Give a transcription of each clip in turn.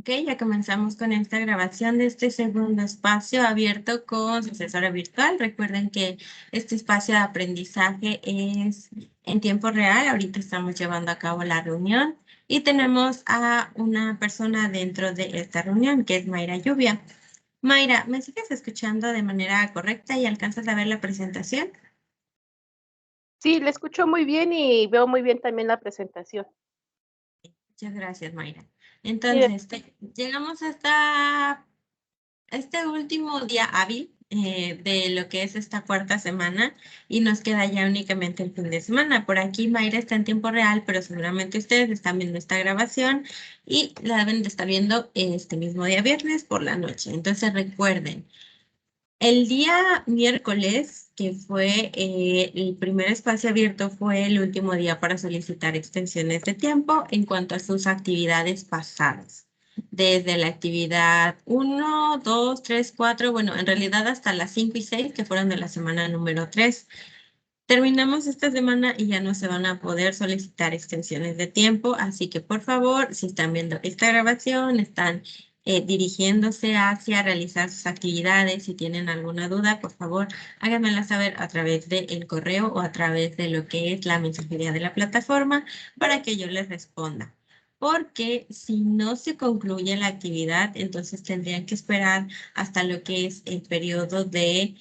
Ok, ya comenzamos con esta grabación de este segundo espacio abierto con su asesora virtual. Recuerden que este espacio de aprendizaje es en tiempo real. Ahorita estamos llevando a cabo la reunión y tenemos a una persona dentro de esta reunión que es Mayra Lluvia. Mayra, ¿me sigues escuchando de manera correcta y alcanzas a ver la presentación? Sí, le escucho muy bien y veo muy bien también la presentación. Muchas gracias, Mayra. Mire, Entonces, llegamos hasta este último día hábil de lo que es esta cuarta semana y nos queda ya únicamente el fin de semana. Por aquí Mayra está en tiempo real, pero seguramente ustedes están viendo esta grabación y la deben de estar viendo este mismo día viernes por la noche. Entonces recuerden, el día miércoles, que fue el primer espacio abierto, fue el último día para solicitar extensiones de tiempo en cuanto a sus actividades pasadas. Desde la actividad 1, 2, 3, 4, bueno, en realidad hasta las 5 y 6, que fueron de la semana número 3. Terminamos esta semana y ya no se van a poder solicitar extensiones de tiempo, así que por favor, si están viendo esta grabación, están dirigiéndose hacia realizar sus actividades, si tienen alguna duda, por favor, háganmela saber a través del correo o a través de lo que es la mensajería de la plataforma para que yo les responda. Porque si no se concluye la actividad, entonces tendrían que esperar hasta lo que es el periodo de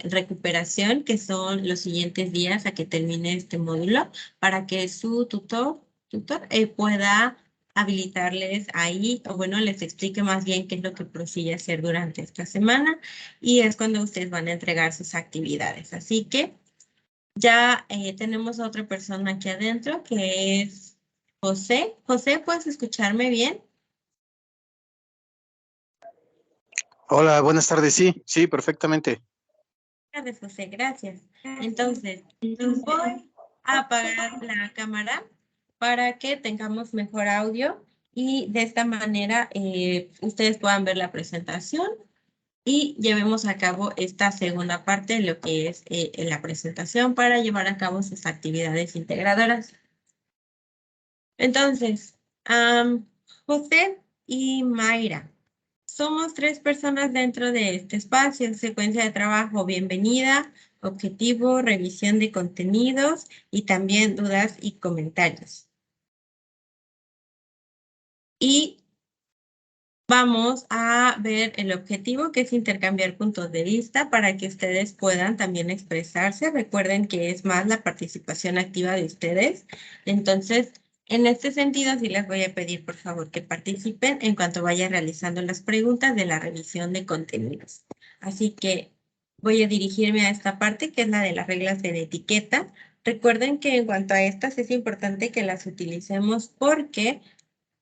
recuperación, que son los siguientes días a que termine este módulo, para que su tutor pueda habilitarles ahí, o bueno, les explique más bien qué es lo que prosigue hacer durante esta semana, y es cuando ustedes van a entregar sus actividades. Así que ya tenemos a otra persona aquí adentro, que es José. José, ¿puedes escucharme bien? Hola, buenas tardes. Sí, perfectamente. Gracias, José, gracias. Entonces, voy a apagar la cámara para que tengamos mejor audio y de esta manera ustedes puedan ver la presentación y llevemos a cabo esta segunda parte de lo que es la presentación para llevar a cabo sus actividades integradoras. Entonces, José y Mayra. Somos tres personas dentro de este espacio, secuencia de trabajo, bienvenida, objetivo, revisión de contenidos y también dudas y comentarios. Y vamos a ver el objetivo, que es intercambiar puntos de vista para que ustedes puedan también expresarse. Recuerden que es más la participación activa de ustedes. Entonces, en este sentido, sí les voy a pedir, por favor, que participen en cuanto vaya realizando las preguntas de la revisión de contenidos. Así que voy a dirigirme a esta parte, que es la de las reglas de etiqueta. Recuerden que en cuanto a estas es importante que las utilicemos porque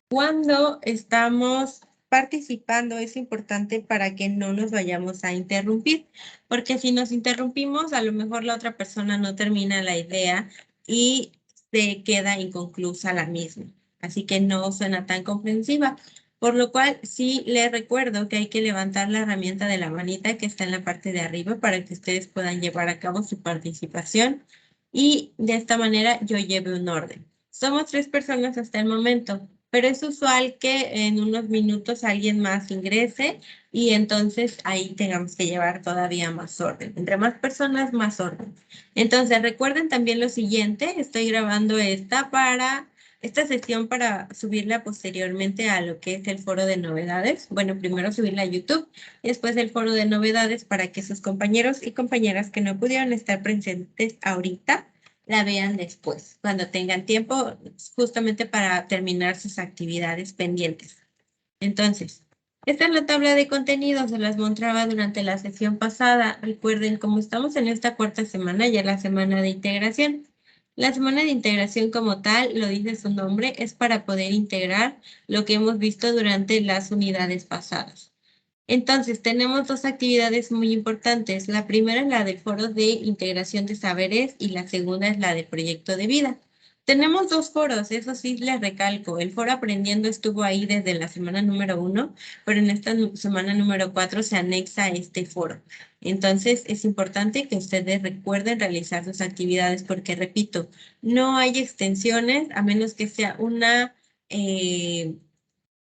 cuando estamos participando es importante para que no nos vayamos a interrumpir, porque si nos interrumpimos, a lo mejor la otra persona no termina la idea y se queda inconclusa la misma. Así que no suena tan comprensiva. Por lo cual, sí les recuerdo que hay que levantar la herramienta de la manita que está en la parte de arriba para que ustedes puedan llevar a cabo su participación y de esta manera yo lleve un orden. Somos tres personas hasta el momento, pero es usual que en unos minutos alguien más ingrese y entonces ahí tengamos que llevar todavía más orden. Entre más personas, más orden. Entonces recuerden también lo siguiente, estoy grabando esta sesión para subirla posteriormente a lo que es el foro de novedades. Bueno, primero subirla a YouTube y después el foro de novedades para que sus compañeros y compañeras que no pudieron estar presentes ahorita la vean después, cuando tengan tiempo, justamente para terminar sus actividades pendientes. Entonces, esta es la tabla de contenidos, se las mostraba durante la sesión pasada. Recuerden, como estamos en esta cuarta semana, ya la semana de integración. La semana de integración como tal, lo dice su nombre, es para poder integrar lo que hemos visto durante las unidades pasadas. Entonces, tenemos dos actividades muy importantes. La primera es la del foro de integración de saberes y la segunda es la de proyecto de vida. Tenemos dos foros, eso sí les recalco. El foro aprendiendo estuvo ahí desde la semana número 1, pero en esta semana número 4 se anexa este foro. Entonces, es importante que ustedes recuerden realizar sus actividades porque, repito, no hay extensiones a menos que sea una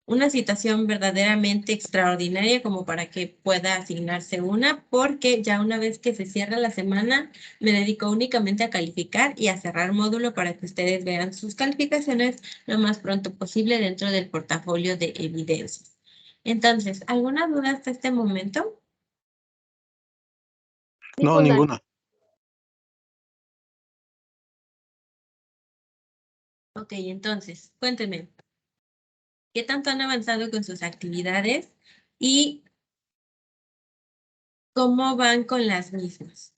una situación verdaderamente extraordinaria como para que pueda asignarse una, porque ya una vez que se cierra la semana, me dedico únicamente a calificar y a cerrar módulo para que ustedes vean sus calificaciones lo más pronto posible dentro del portafolio de evidencias. Entonces, ¿alguna duda hasta este momento? No, Ninguna. ninguna. Ok, entonces, cuéntenme, ¿qué tanto han avanzado con sus actividades y cómo van con las mismas?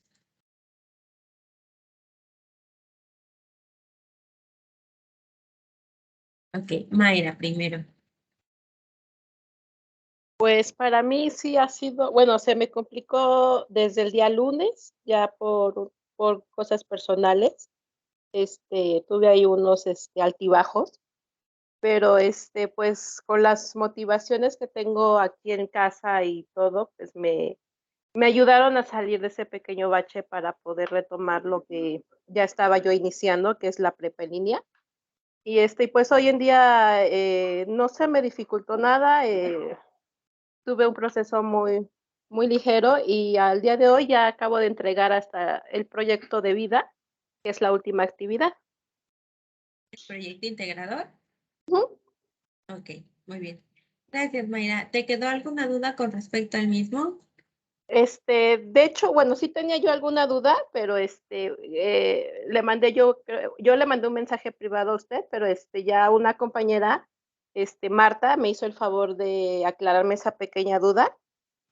Ok, Mayra primero. Pues para mí sí ha sido, bueno, se me complicó desde el día lunes, ya por cosas personales. Tuve ahí unos altibajos, pero pues con las motivaciones que tengo aquí en casa y todo, pues me ayudaron a salir de ese pequeño bache para poder retomar lo que ya estaba yo iniciando, que es la prepa en línea. Y pues hoy en día no se me dificultó nada, tuve un proceso muy ligero y al día de hoy ya acabo de entregar hasta el proyecto de vida, que es la última actividad. ¿El proyecto integrador? Ujú. Ok, muy bien. Gracias, Mayra. ¿Te quedó alguna duda con respecto al mismo? De hecho, bueno, sí tenía yo alguna duda, pero yo le mandé un mensaje privado a usted, pero ya una compañera, Marta, me hizo el favor de aclararme esa pequeña duda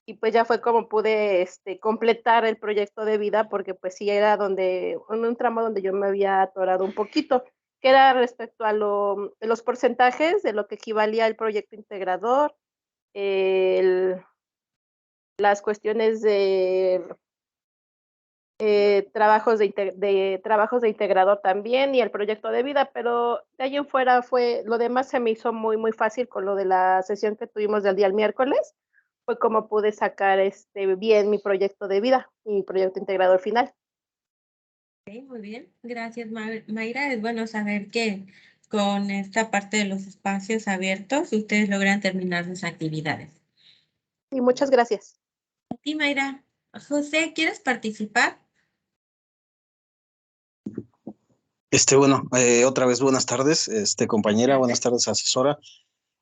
y pues ya fue como pude completar el proyecto de vida, porque pues sí era en un tramo donde yo me había atorado un poquito, que era respecto a los porcentajes de lo que equivalía al proyecto integrador, el las cuestiones de trabajos de integrador también y el proyecto de vida, pero de ahí en fuera lo demás se me hizo muy fácil con lo de la sesión que tuvimos del día el miércoles, fue como pude sacar bien mi proyecto de vida y mi proyecto integrador final. Ok, muy bien. Gracias, Mayra. Es bueno saber que con esta parte de los espacios abiertos ustedes logran terminar sus actividades. Y muchas gracias. A ti, Mayra. José, ¿quieres participar? Bueno, otra vez buenas tardes, compañera, buenas tardes, asesora.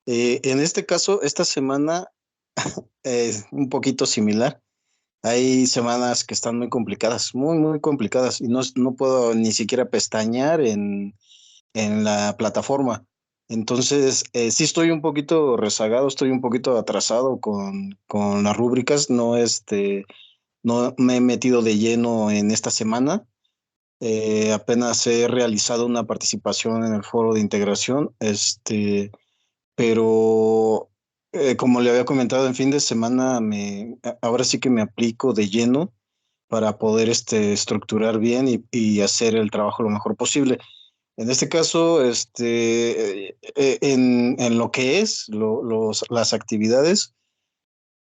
En este caso, esta semana es un poquito similar. Hay semanas que están muy complicadas, muy complicadas, y no puedo ni siquiera pestañear en la plataforma. Entonces, sí estoy un poquito rezagado, estoy un poquito atrasado con las rúbricas, no me he metido de lleno en esta semana. Apenas he realizado una participación en el foro de integración, pero como le había comentado, en fin de semana ahora sí que me aplico de lleno para poder estructurar bien y hacer el trabajo lo mejor posible. En este caso, en lo que es las actividades,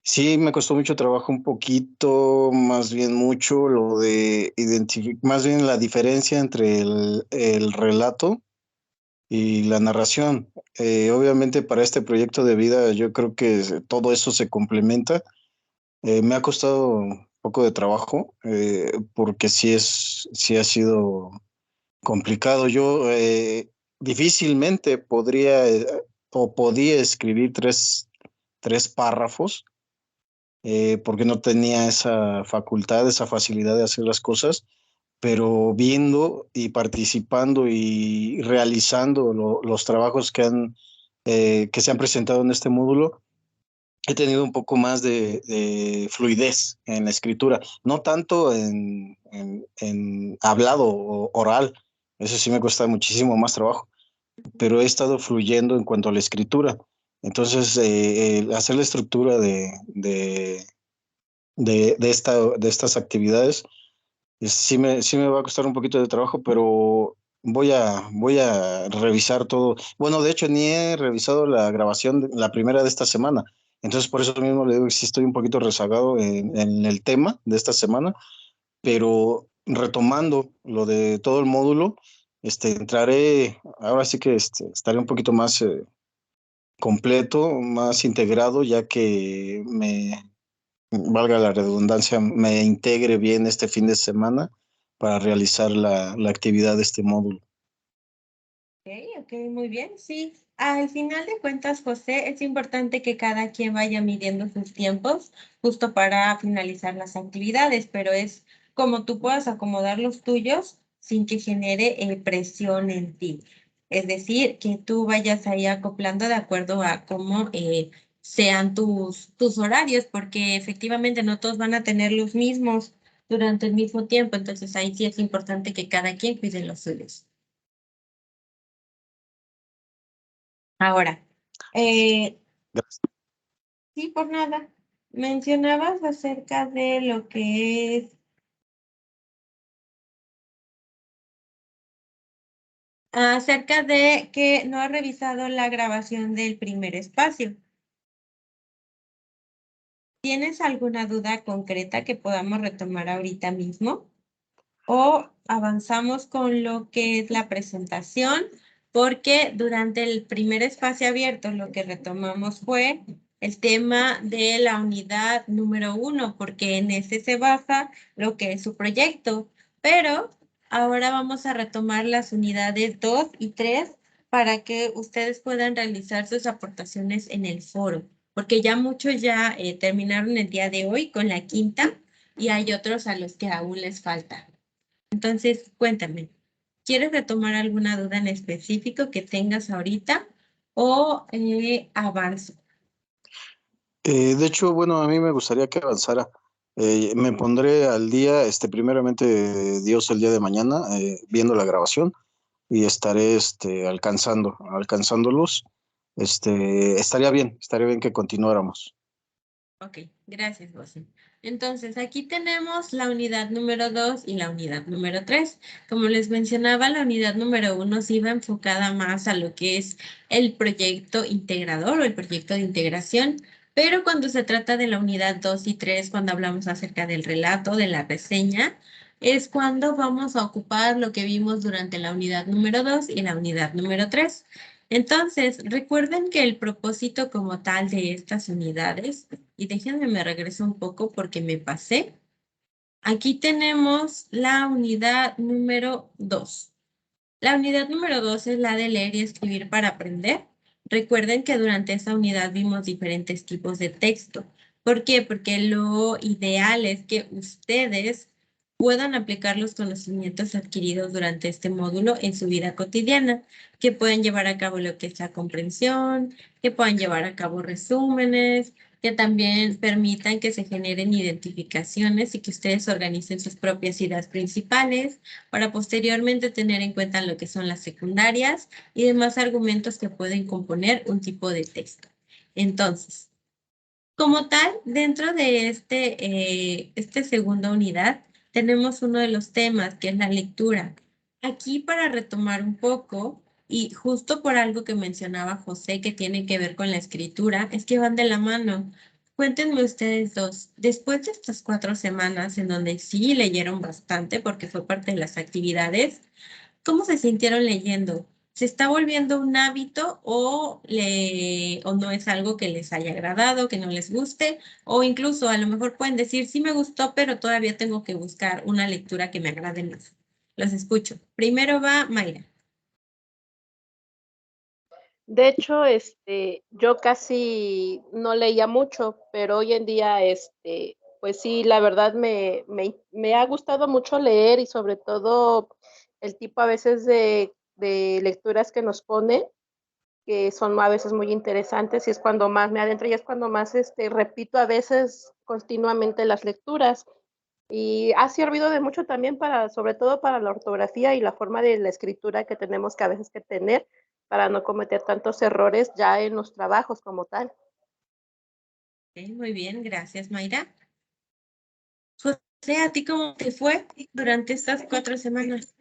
sí me costó mucho trabajo, un poquito, más bien mucho, lo de identificar, más bien la diferencia entre el relato y la narración. Obviamente para este proyecto de vida yo creo que todo eso se complementa. Me ha costado un poco de trabajo porque sí ha sido complicado. Yo difícilmente podría o podía escribir tres párrafos porque no tenía esa facultad, esa facilidad de hacer las cosas, pero viendo y participando y realizando los trabajos que se han presentado en este módulo, he tenido un poco más de fluidez en la escritura, no tanto en hablado o oral, eso sí me cuesta muchísimo más trabajo, pero he estado fluyendo en cuanto a la escritura. Entonces, hacer la estructura de estas actividades, sí me va a costar un poquito de trabajo, pero voy a revisar todo. Bueno, de hecho, ni he revisado la grabación, la primera de esta semana. Entonces, por eso mismo le digo que sí estoy un poquito rezagado en el tema de esta semana, pero retomando lo de todo el módulo, entraré, ahora sí que estaré un poquito más completo, más integrado, ya que valga la redundancia, me integre bien este fin de semana para realizar la actividad de este módulo. Ok, muy bien, sí. Al final de cuentas, José, es importante que cada quien vaya midiendo sus tiempos justo para finalizar las actividades, pero es como tú puedas acomodar los tuyos sin que genere presión en ti. Es decir, que tú vayas ahí acoplando de acuerdo a cómo sean tus horarios, porque efectivamente no todos van a tener los mismos durante el mismo tiempo, entonces ahí sí es importante que cada quien cuide los suyos. Ahora, Gracias. sí, por nada. Mencionabas acerca de lo que es, acerca de que no ha revisado la grabación del primer espacio. ¿Tienes alguna duda concreta que podamos retomar ahorita mismo? O avanzamos con lo que es la presentación, porque durante el primer espacio abierto lo que retomamos fue el tema de la unidad número 1, porque en ese se basa lo que es su proyecto. Pero ahora vamos a retomar las unidades 2 y 3 para que ustedes puedan realizar sus aportaciones en el foro, porque ya muchos ya terminaron el día de hoy con la quinta y hay otros a los que aún les falta. Entonces, cuéntame, ¿quieres retomar alguna duda en específico que tengas ahorita o avanzo? De hecho, bueno, a mí me gustaría que avanzara. Me pondré al día, primeramente Dios el día de mañana, viendo la grabación y estaré alcanzándolos. Estaría bien que continuáramos. Ok, gracias, José. Entonces, aquí tenemos la unidad número 2 y la unidad número 3. Como les mencionaba, la unidad número 1 se iba enfocada más a lo que es el proyecto integrador o el proyecto de integración, pero cuando se trata de la unidad 2 y 3, cuando hablamos acerca del relato, de la reseña, es cuando vamos a ocupar lo que vimos durante la unidad número 2 y la unidad número 3. Entonces, recuerden que el propósito como tal de estas unidades, y déjenme me regreso un poco porque me pasé. Aquí tenemos la unidad número 2. La unidad número 2 es la de leer y escribir para aprender. Recuerden que durante esa unidad vimos diferentes tipos de texto. ¿Por qué? Porque lo ideal es que ustedes puedan aplicar los conocimientos adquiridos durante este módulo en su vida cotidiana, que puedan llevar a cabo lo que es la comprensión, que puedan llevar a cabo resúmenes, que también permitan que se generen identificaciones y que ustedes organicen sus propias ideas principales para posteriormente tener en cuenta lo que son las secundarias y demás argumentos que pueden componer un tipo de texto. Entonces, como tal, dentro de este segunda unidad, tenemos uno de los temas que es la lectura. Aquí para retomar un poco, y justo por algo que mencionaba José que tiene que ver con la escritura, es que van de la mano. Cuéntenme ustedes dos, después de estas 4 semanas en donde sí leyeron bastante porque fue parte de las actividades, ¿cómo se sintieron leyendo? ¿Se está volviendo un hábito o no es algo que les haya agradado, que no les guste? O incluso a lo mejor pueden decir, sí me gustó, pero todavía tengo que buscar una lectura que me agrade más. Los escucho. Primero va Mayra. De hecho, yo casi no leía mucho, pero hoy en día, pues sí, la verdad me ha gustado mucho leer y sobre todo el tipo a veces de lecturas que nos pone, que son a veces muy interesantes y es cuando más me adentro y es cuando más repito a veces continuamente las lecturas. Y ha servido de mucho también para, sobre todo para la ortografía y la forma de la escritura que tenemos que a veces que tener para no cometer tantos errores ya en los trabajos como tal. Ok, muy bien, gracias Mayra. José, ¿a ti cómo te fue durante estas 4 semanas?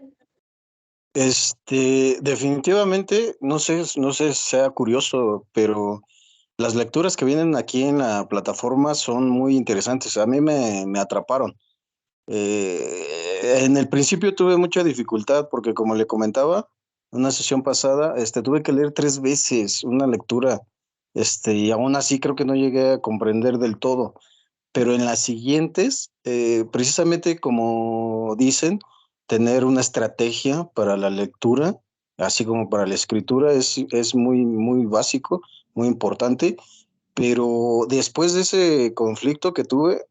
Definitivamente, no sé si sea curioso, pero las lecturas que vienen aquí en la plataforma son muy interesantes. A mí me atraparon. En el principio tuve mucha dificultad porque, como le comentaba, en una sesión pasada, tuve que leer 3 veces una lectura y aún así creo que no llegué a comprender del todo. Pero en las siguientes, precisamente como dicen, tener una estrategia para la lectura, así como para la escritura, es muy, muy básico, muy importante. Pero después de ese conflicto que tuve,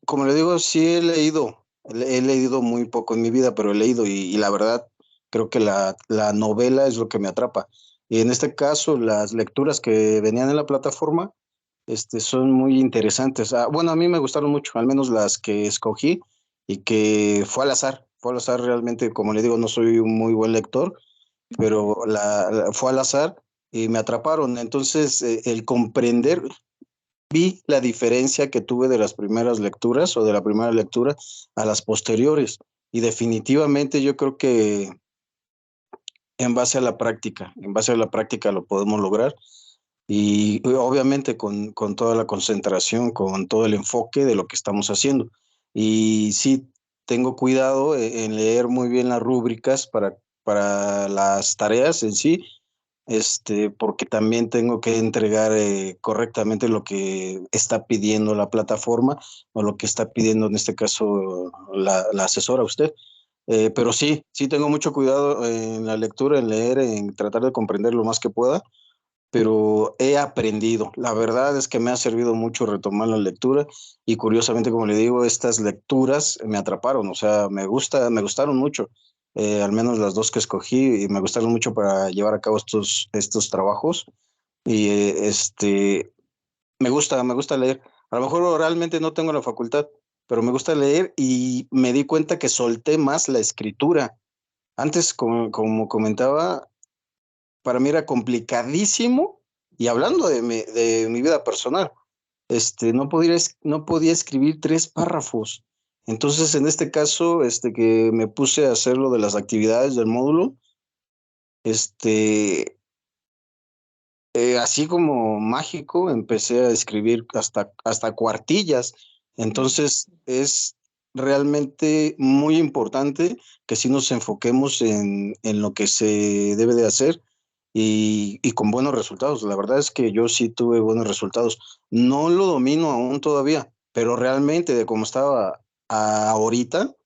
como le digo, sí he leído muy poco en mi vida, pero he leído y la verdad creo que la novela es lo que me atrapa. Y en este caso, las lecturas que venían en la plataforma, son muy interesantes. Ah, bueno, a mí me gustaron mucho, al menos las que escogí y que fue al azar realmente, como le digo, no soy un muy buen lector, pero fue al azar y me atraparon. Entonces, el comprender, vi la diferencia que tuve de las primeras lecturas o de la primera lectura a las posteriores. Y definitivamente yo creo que en base a la práctica lo podemos lograr. Y obviamente con toda la concentración, con todo el enfoque de lo que estamos haciendo. Y sí, tengo cuidado en leer muy bien las rúbricas para las tareas en sí, porque también tengo que entregar correctamente lo que está pidiendo la plataforma o lo que está pidiendo en este caso la asesora usted. Pero sí, sí tengo mucho cuidado en la lectura, en leer, en tratar de comprender lo más que pueda, pero he aprendido. La verdad es que me ha servido mucho retomar la lectura y curiosamente, como le digo, estas lecturas me atraparon, o sea, me gustaron mucho, al menos las dos que escogí y me gustaron mucho para llevar a cabo estos trabajos y me gusta leer. A lo mejor oralmente no tengo la facultad, pero me gusta leer y me di cuenta que solté más la escritura. Antes, como comentaba, para mí era complicadísimo y hablando de mi vida personal, no podía escribir 3 párrafos. Entonces, en este caso, que me puse a hacer lo de las actividades del módulo, este, así como mágico, empecé a escribir hasta cuartillas. Entonces, es realmente muy importante que sí nos enfoquemos en lo que se debe de hacer y con buenos resultados. La verdad es que yo sí tuve buenos resultados. No lo domino aún todavía, pero realmente de cómo estaba ahorita,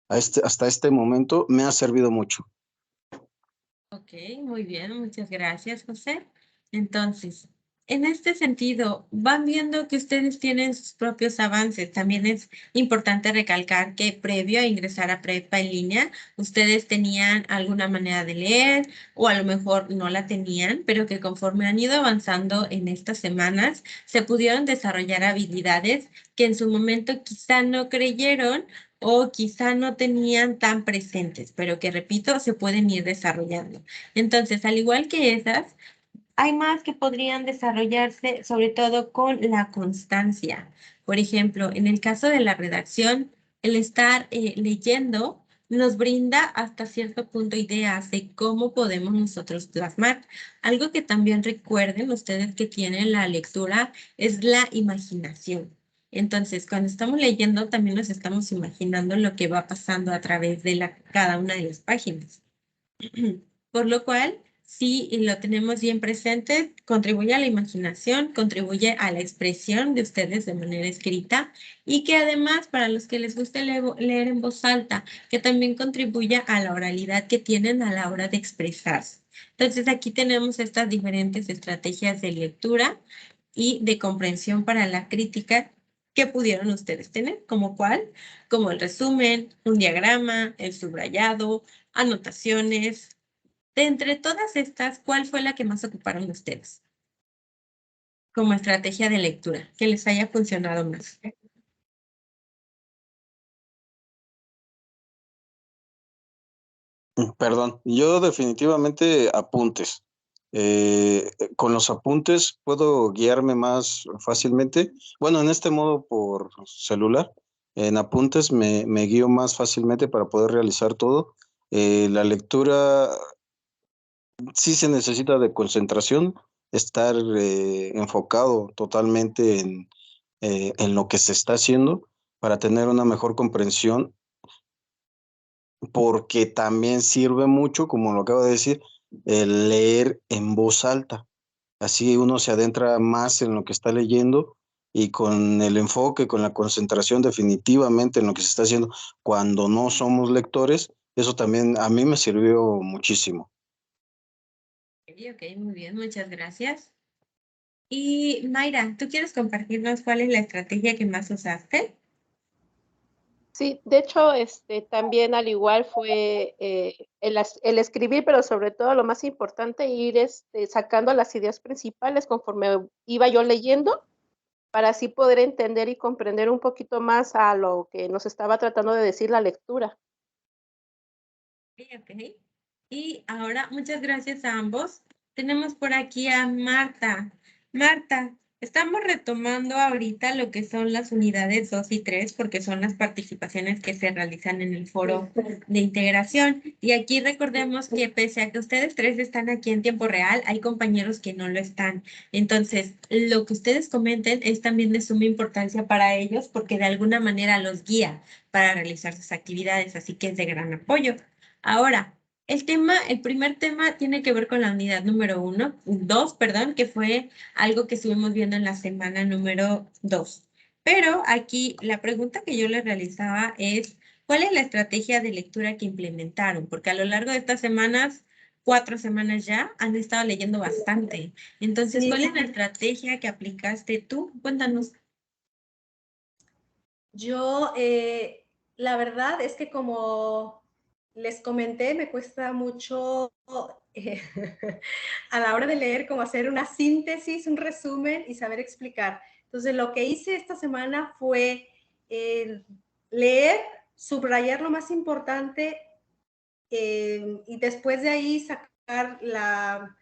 hasta este momento, me ha servido mucho. Ok, muy bien, muchas gracias, José. Entonces, en este sentido, van viendo que ustedes tienen sus propios avances. También es importante recalcar que previo a ingresar a prepa en línea, ustedes tenían alguna manera de leer o a lo mejor no la tenían, pero que conforme han ido avanzando en estas semanas, se pudieron desarrollar habilidades que en su momento quizá no creyeron o quizá no tenían tan presentes, pero que, repito, se pueden ir desarrollando. Entonces, al igual que esas, hay más que podrían desarrollarse, sobre todo con la constancia. Por ejemplo, en el caso de la redacción, el estar leyendo nos brinda hasta cierto punto ideas de cómo podemos nosotros plasmar. Algo que también recuerden ustedes que tienen la lectura es la imaginación. Entonces, cuando estamos leyendo, también nos estamos imaginando lo que va pasando a través de cada una de las páginas. Por lo cual, si lo tenemos bien presente, contribuye a la imaginación, contribuye a la expresión de ustedes de manera escrita y que además para los que les guste leer en voz alta, que también contribuya a la oralidad que tienen a la hora de expresarse. Entonces aquí tenemos estas diferentes estrategias de lectura y de comprensión para la crítica que pudieron ustedes tener, como cuál, como el resumen, un diagrama, el subrayado, anotaciones. De entre todas estas, ¿cuál fue la que más ocuparon ustedes como estrategia de lectura, que les haya funcionado más? Perdón, yo definitivamente apuntes. Con los apuntes puedo guiarme más fácilmente. Bueno, en este modo por celular, en apuntes me guío más fácilmente para poder realizar todo. La lectura sí se necesita de concentración, estar enfocado totalmente en lo que se está haciendo para tener una mejor comprensión, porque también sirve mucho, como lo acabo de decir, el leer en voz alta. Así uno se adentra más en lo que está leyendo y con el enfoque, con la concentración definitivamente en lo que se está haciendo cuando no somos lectores, eso también a mí me sirvió muchísimo. Ok, muy bien, muchas gracias. Y Mayra, ¿tú quieres compartirnos cuál es la estrategia que más usaste? Sí, de hecho, también al igual fue el escribir, pero sobre todo lo más importante, ir sacando las ideas principales conforme iba yo leyendo, para así poder entender y comprender un poquito más a lo que nos estaba tratando de decir la lectura. Ok. Y ahora, muchas gracias a ambos. Tenemos por aquí a Marta. Marta, estamos retomando ahorita lo que son las unidades 2 y 3, porque son las participaciones que se realizan en el foro de integración. Y aquí recordemos que pese a que ustedes tres están aquí en tiempo real, hay compañeros que no lo están. Entonces, lo que ustedes comenten es también de suma importancia para ellos, porque de alguna manera los guía para realizar sus actividades, así que es de gran apoyo. Ahora, el primer tema tiene que ver con la unidad número 2, perdón, que fue algo que estuvimos viendo en la semana número 2. Pero aquí la pregunta que yo les realizaba es, ¿cuál es la estrategia de lectura que implementaron? Porque a lo largo de estas semanas, 4 semanas ya, han estado leyendo bastante. Entonces, Sí. ¿cuál es la estrategia que aplicaste tú? Cuéntanos. Yo, la verdad es que como les comenté, me cuesta mucho eh, a la hora de leer, como hacer una síntesis, un resumen y saber explicar. Entonces, lo que hice esta semana fue leer, subrayar lo más importante y después de ahí sacar la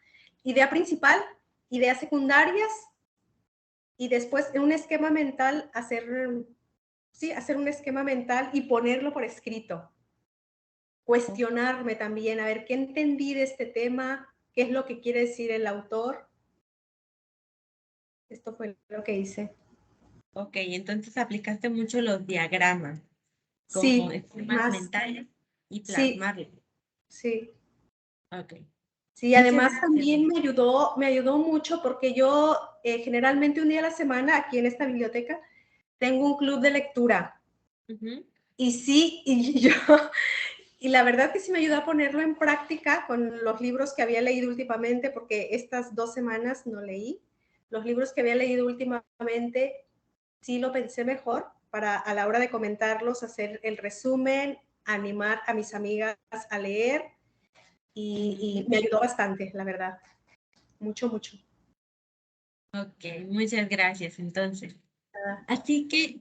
idea principal, ideas secundarias y después en un esquema mental hacer un esquema mental y ponerlo por escrito. Cuestionarme también, a ver qué entendí de este tema, qué es lo que quiere decir el autor. Esto fue lo que hice. Ok, entonces aplicaste mucho los diagramas como Sí, esquemas más, mentales y sí, plasmarlos. sí. Ok. Sí, Muchas además gracias. también me ayudó mucho porque yo generalmente un día a la semana aquí en esta biblioteca tengo un club de lectura. Y sí, y yo, y la verdad que sí me ayudó a ponerlo en práctica con los libros que había leído últimamente, porque estas 2 semanas no leí. Los libros que había leído últimamente sí lo pensé mejor para a la hora de comentarlos, hacer el resumen, animar a mis amigas a leer y me ayudó bastante, la verdad. Mucho, mucho. Ok, muchas gracias. Entonces, así que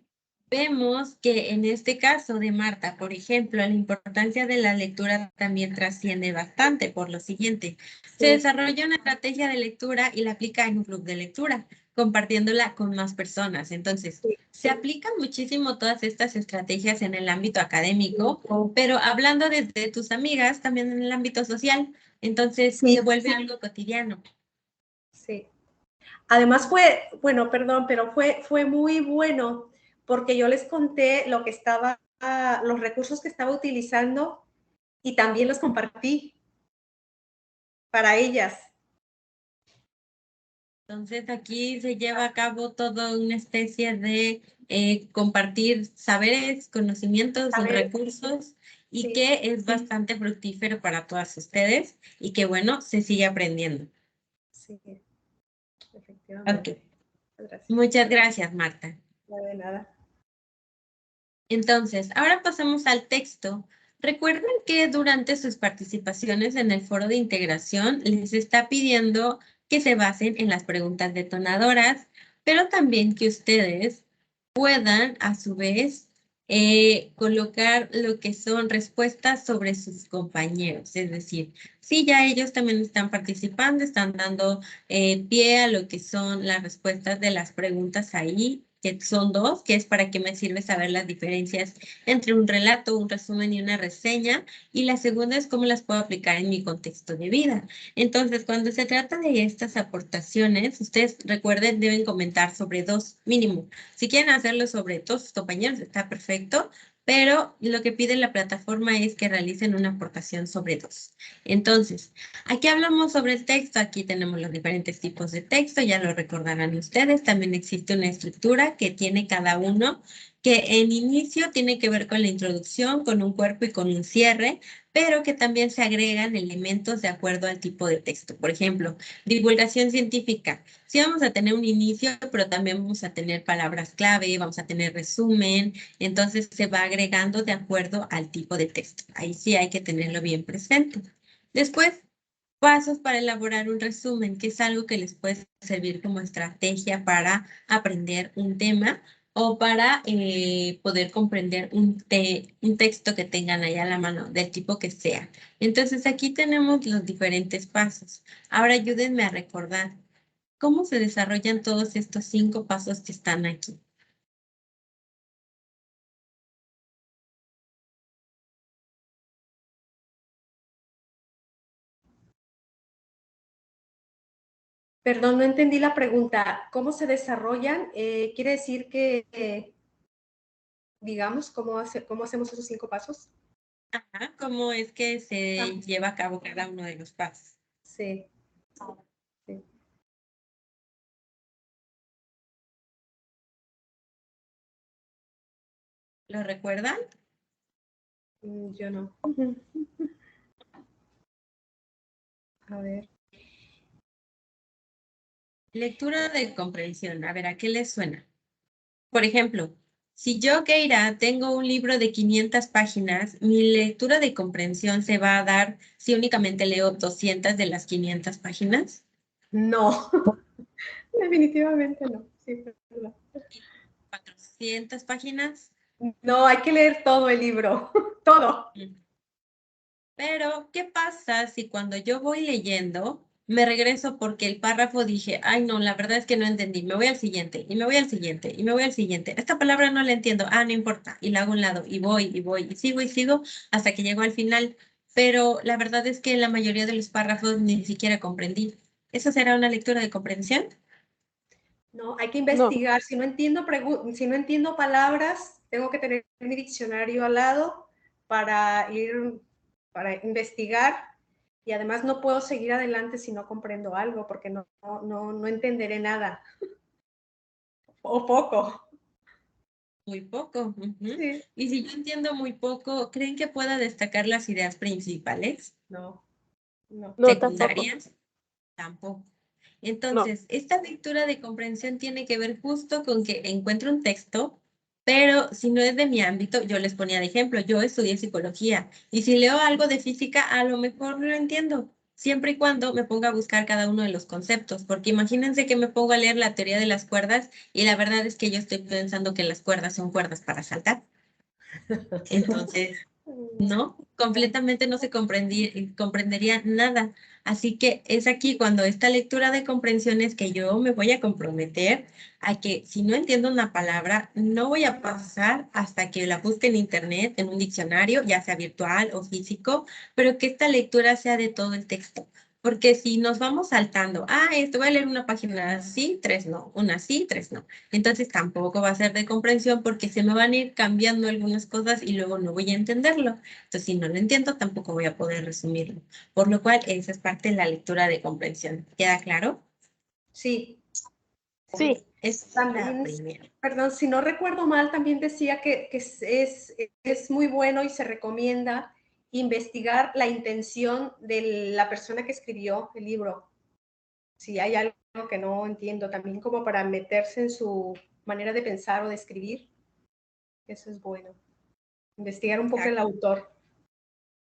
vemos que en este caso de Marta, por ejemplo, la importancia de la lectura también trasciende bastante por lo siguiente. Se desarrolla una estrategia de lectura y la aplica en un club de lectura, compartiéndola con más personas. Entonces, se aplican muchísimo todas estas estrategias en el ámbito académico, pero hablando desde tus amigas, también en el ámbito social. Entonces, se vuelve algo cotidiano. Sí. Además fue, bueno, perdón, pero fue muy bueno porque yo les conté lo que estaba, los recursos que estaba utilizando y también los compartí para ellas. Entonces aquí se lleva a cabo toda una especie de compartir saberes, conocimientos y recursos y Sí. que es bastante fructífero para todas ustedes y que bueno, se sigue aprendiendo. Sí, efectivamente. Ok. Gracias. Muchas gracias, Marta. No de nada. Entonces, ahora pasamos al texto. Recuerden que durante sus participaciones en el foro de integración les está pidiendo que se basen en las preguntas detonadoras, pero también que ustedes puedan, a su vez, colocar lo que son respuestas sobre sus compañeros. Es decir, si ya ellos también están participando, están dando pie a lo que son las respuestas de las preguntas ahí, que son 2, que es para qué me sirve saber las diferencias entre un relato, un resumen y una reseña. Y la segunda es cómo las puedo aplicar en mi contexto de vida. Entonces, cuando se trata de estas aportaciones, ustedes recuerden, deben comentar sobre 2 mínimo. Si quieren hacerlo sobre todos sus compañeros, está perfecto, pero lo que pide la plataforma es que realicen una aportación sobre 2. Entonces, aquí hablamos sobre el texto, aquí tenemos los diferentes tipos de texto, ya lo recordarán ustedes, también existe una estructura que tiene cada uno, que en inicio tiene que ver con la introducción, con un cuerpo y con un cierre, pero que también se agregan elementos de acuerdo al tipo de texto. Por ejemplo, divulgación científica. Sí vamos a tener un inicio, pero también vamos a tener palabras clave, vamos a tener resumen, entonces se va agregando de acuerdo al tipo de texto. Ahí sí hay que tenerlo bien presente. Después, pasos para elaborar un resumen, que es algo que les puede servir como estrategia para aprender un tema o para poder comprender un texto que tengan ahí a la mano, del tipo que sea. Entonces, aquí tenemos los diferentes pasos. Ahora ayúdenme a recordar cómo se desarrollan todos estos 5 pasos que están aquí. Perdón, no entendí la pregunta. ¿Cómo se desarrollan? ¿Quiere decir que, digamos, cómo hacemos esos 5 pasos? Ajá, ¿cómo es que se lleva a cabo cada uno de los pasos? Sí. Sí. ¿Lo recuerdan? Yo no. A ver. Lectura de comprensión. A ver, ¿a qué les suena? Por ejemplo, si yo, Keira, tengo un libro de 500 páginas, mi lectura de comprensión se va a dar si únicamente leo 200 de las 500 páginas. No. Definitivamente no. Sí, perdón. 400 páginas. No, hay que leer todo el libro. Todo. Pero, ¿qué pasa si cuando yo voy leyendo me regreso porque el párrafo dije, ay, no, la verdad es que no entendí, me voy al siguiente, y me voy al siguiente, y me voy al siguiente. Esta palabra no la entiendo, no importa, y la hago a un lado, y voy, y sigo, hasta que llego al final. Pero la verdad es que la mayoría de los párrafos ni siquiera comprendí. ¿Eso será una lectura de comprensión? No, hay que investigar. Si no entiendo palabras, tengo que tener mi diccionario al lado para investigar, y además no puedo seguir adelante si no comprendo algo, porque no entenderé nada o poco. Muy poco. Sí. Y si yo entiendo muy poco, ¿creen que pueda destacar las ideas principales? No, no. No, tampoco. ¿Secundarias? Tampoco. No. Entonces, esta lectura de comprensión tiene que ver justo con que encuentro un texto, pero si no es de mi ámbito, yo les ponía de ejemplo, yo estudié psicología y si leo algo de física, a lo mejor no lo entiendo, siempre y cuando me ponga a buscar cada uno de los conceptos, porque imagínense que me pongo a leer la teoría de las cuerdas y la verdad es que yo estoy pensando que las cuerdas son cuerdas para saltar. Entonces, no, completamente no se comprendería nada. Así que es aquí cuando esta lectura de comprensión es que yo me voy a comprometer a que si no entiendo una palabra, no voy a pasar hasta que la busque en internet, en un diccionario, ya sea virtual o físico, pero que esta lectura sea de todo el texto. Porque si nos vamos saltando, esto voy a leer una página sí, 3 no, una sí, 3 no. Entonces tampoco va a ser de comprensión porque se me van a ir cambiando algunas cosas y luego no voy a entenderlo. Entonces, si no lo entiendo, tampoco voy a poder resumirlo. Por lo cual, esa es parte de la lectura de comprensión. ¿Queda claro? Sí. Sí. Es la También, primera. perdón, si no recuerdo mal, también decía que es muy bueno y se recomienda investigar la intención de la persona que escribió el libro. Si hay algo que no entiendo, también como para meterse en su manera de pensar o de escribir, eso es bueno. Investigar un poco el autor.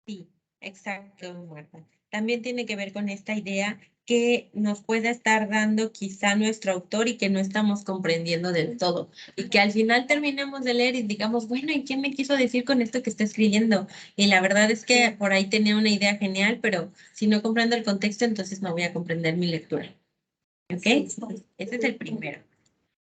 Sí, exacto, Marta. También tiene que ver con esta idea que nos pueda estar dando quizá nuestro autor y que no estamos comprendiendo del todo. Y que al final terminemos de leer y digamos, bueno, ¿y qué me quiso decir con esto que está escribiendo? Y la verdad es que por ahí tenía una idea genial, pero si no comprendo el contexto, entonces no voy a comprender mi lectura. ¿Ok? Sí. Ese es el primero.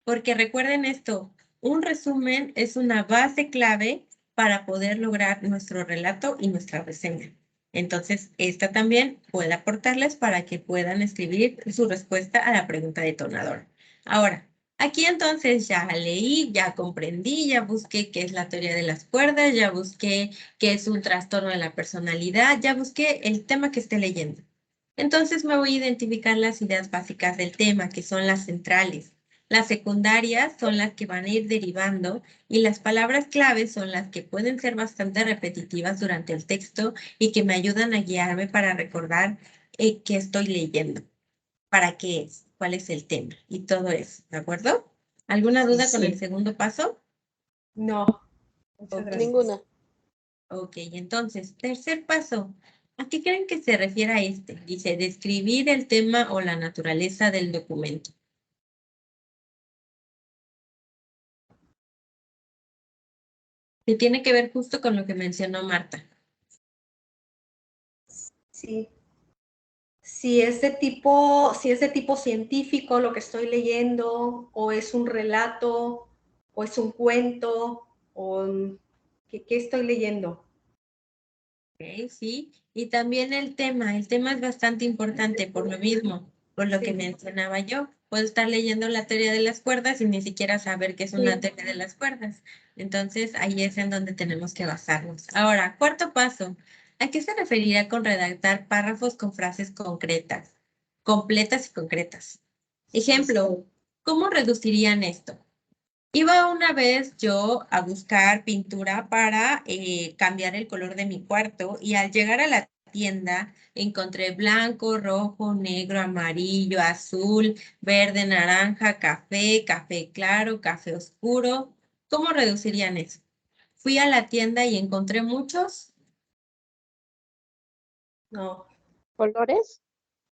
Porque recuerden esto, un resumen es una base clave para poder lograr nuestro relato y nuestra reseña. Entonces, esta también puede aportarles para que puedan escribir su respuesta a la pregunta detonadora. Ahora, Aquí entonces ya leí, ya comprendí, ya busqué qué es la teoría de las cuerdas, ya busqué qué es un trastorno de la personalidad, ya busqué el tema que esté leyendo. Entonces me voy a identificar las ideas básicas del tema, que son las centrales. Las secundarias son las que van a ir derivando y las palabras claves son las que pueden ser bastante repetitivas durante el texto y que me ayudan a guiarme para recordar qué estoy leyendo, para qué es, cuál es el tema y todo eso, ¿de acuerdo? ¿Alguna duda con el segundo paso? No, muchas Ok. gracias. Ninguna. Ok, entonces, tercer paso. ¿A qué creen que se refiere a este? Dice, describir el tema o la naturaleza del documento. Que tiene que ver justo con lo que mencionó Marta. Sí. Si es de tipo científico lo que estoy leyendo, o es un relato, o es un cuento, o ¿qué estoy leyendo? Ok, sí. Y también el tema es bastante importante por lo mismo, por lo que Sí. mencionaba yo. Puedo estar leyendo la teoría de las cuerdas y ni siquiera saber qué es una Sí. teoría de las cuerdas. Entonces, ahí es en donde tenemos que basarnos. Ahora, cuarto paso. ¿A qué se referiría con redactar párrafos con frases concretas, completas y concretas? Ejemplo, ¿cómo reducirían esto? Iba una vez yo a buscar pintura para cambiar el color de mi cuarto y al llegar a la tienda encontré blanco, rojo, negro, amarillo, azul, verde, naranja, café, café claro, café oscuro. ¿Cómo reducirían eso? Fui a la tienda y encontré muchos No. ¿Colores?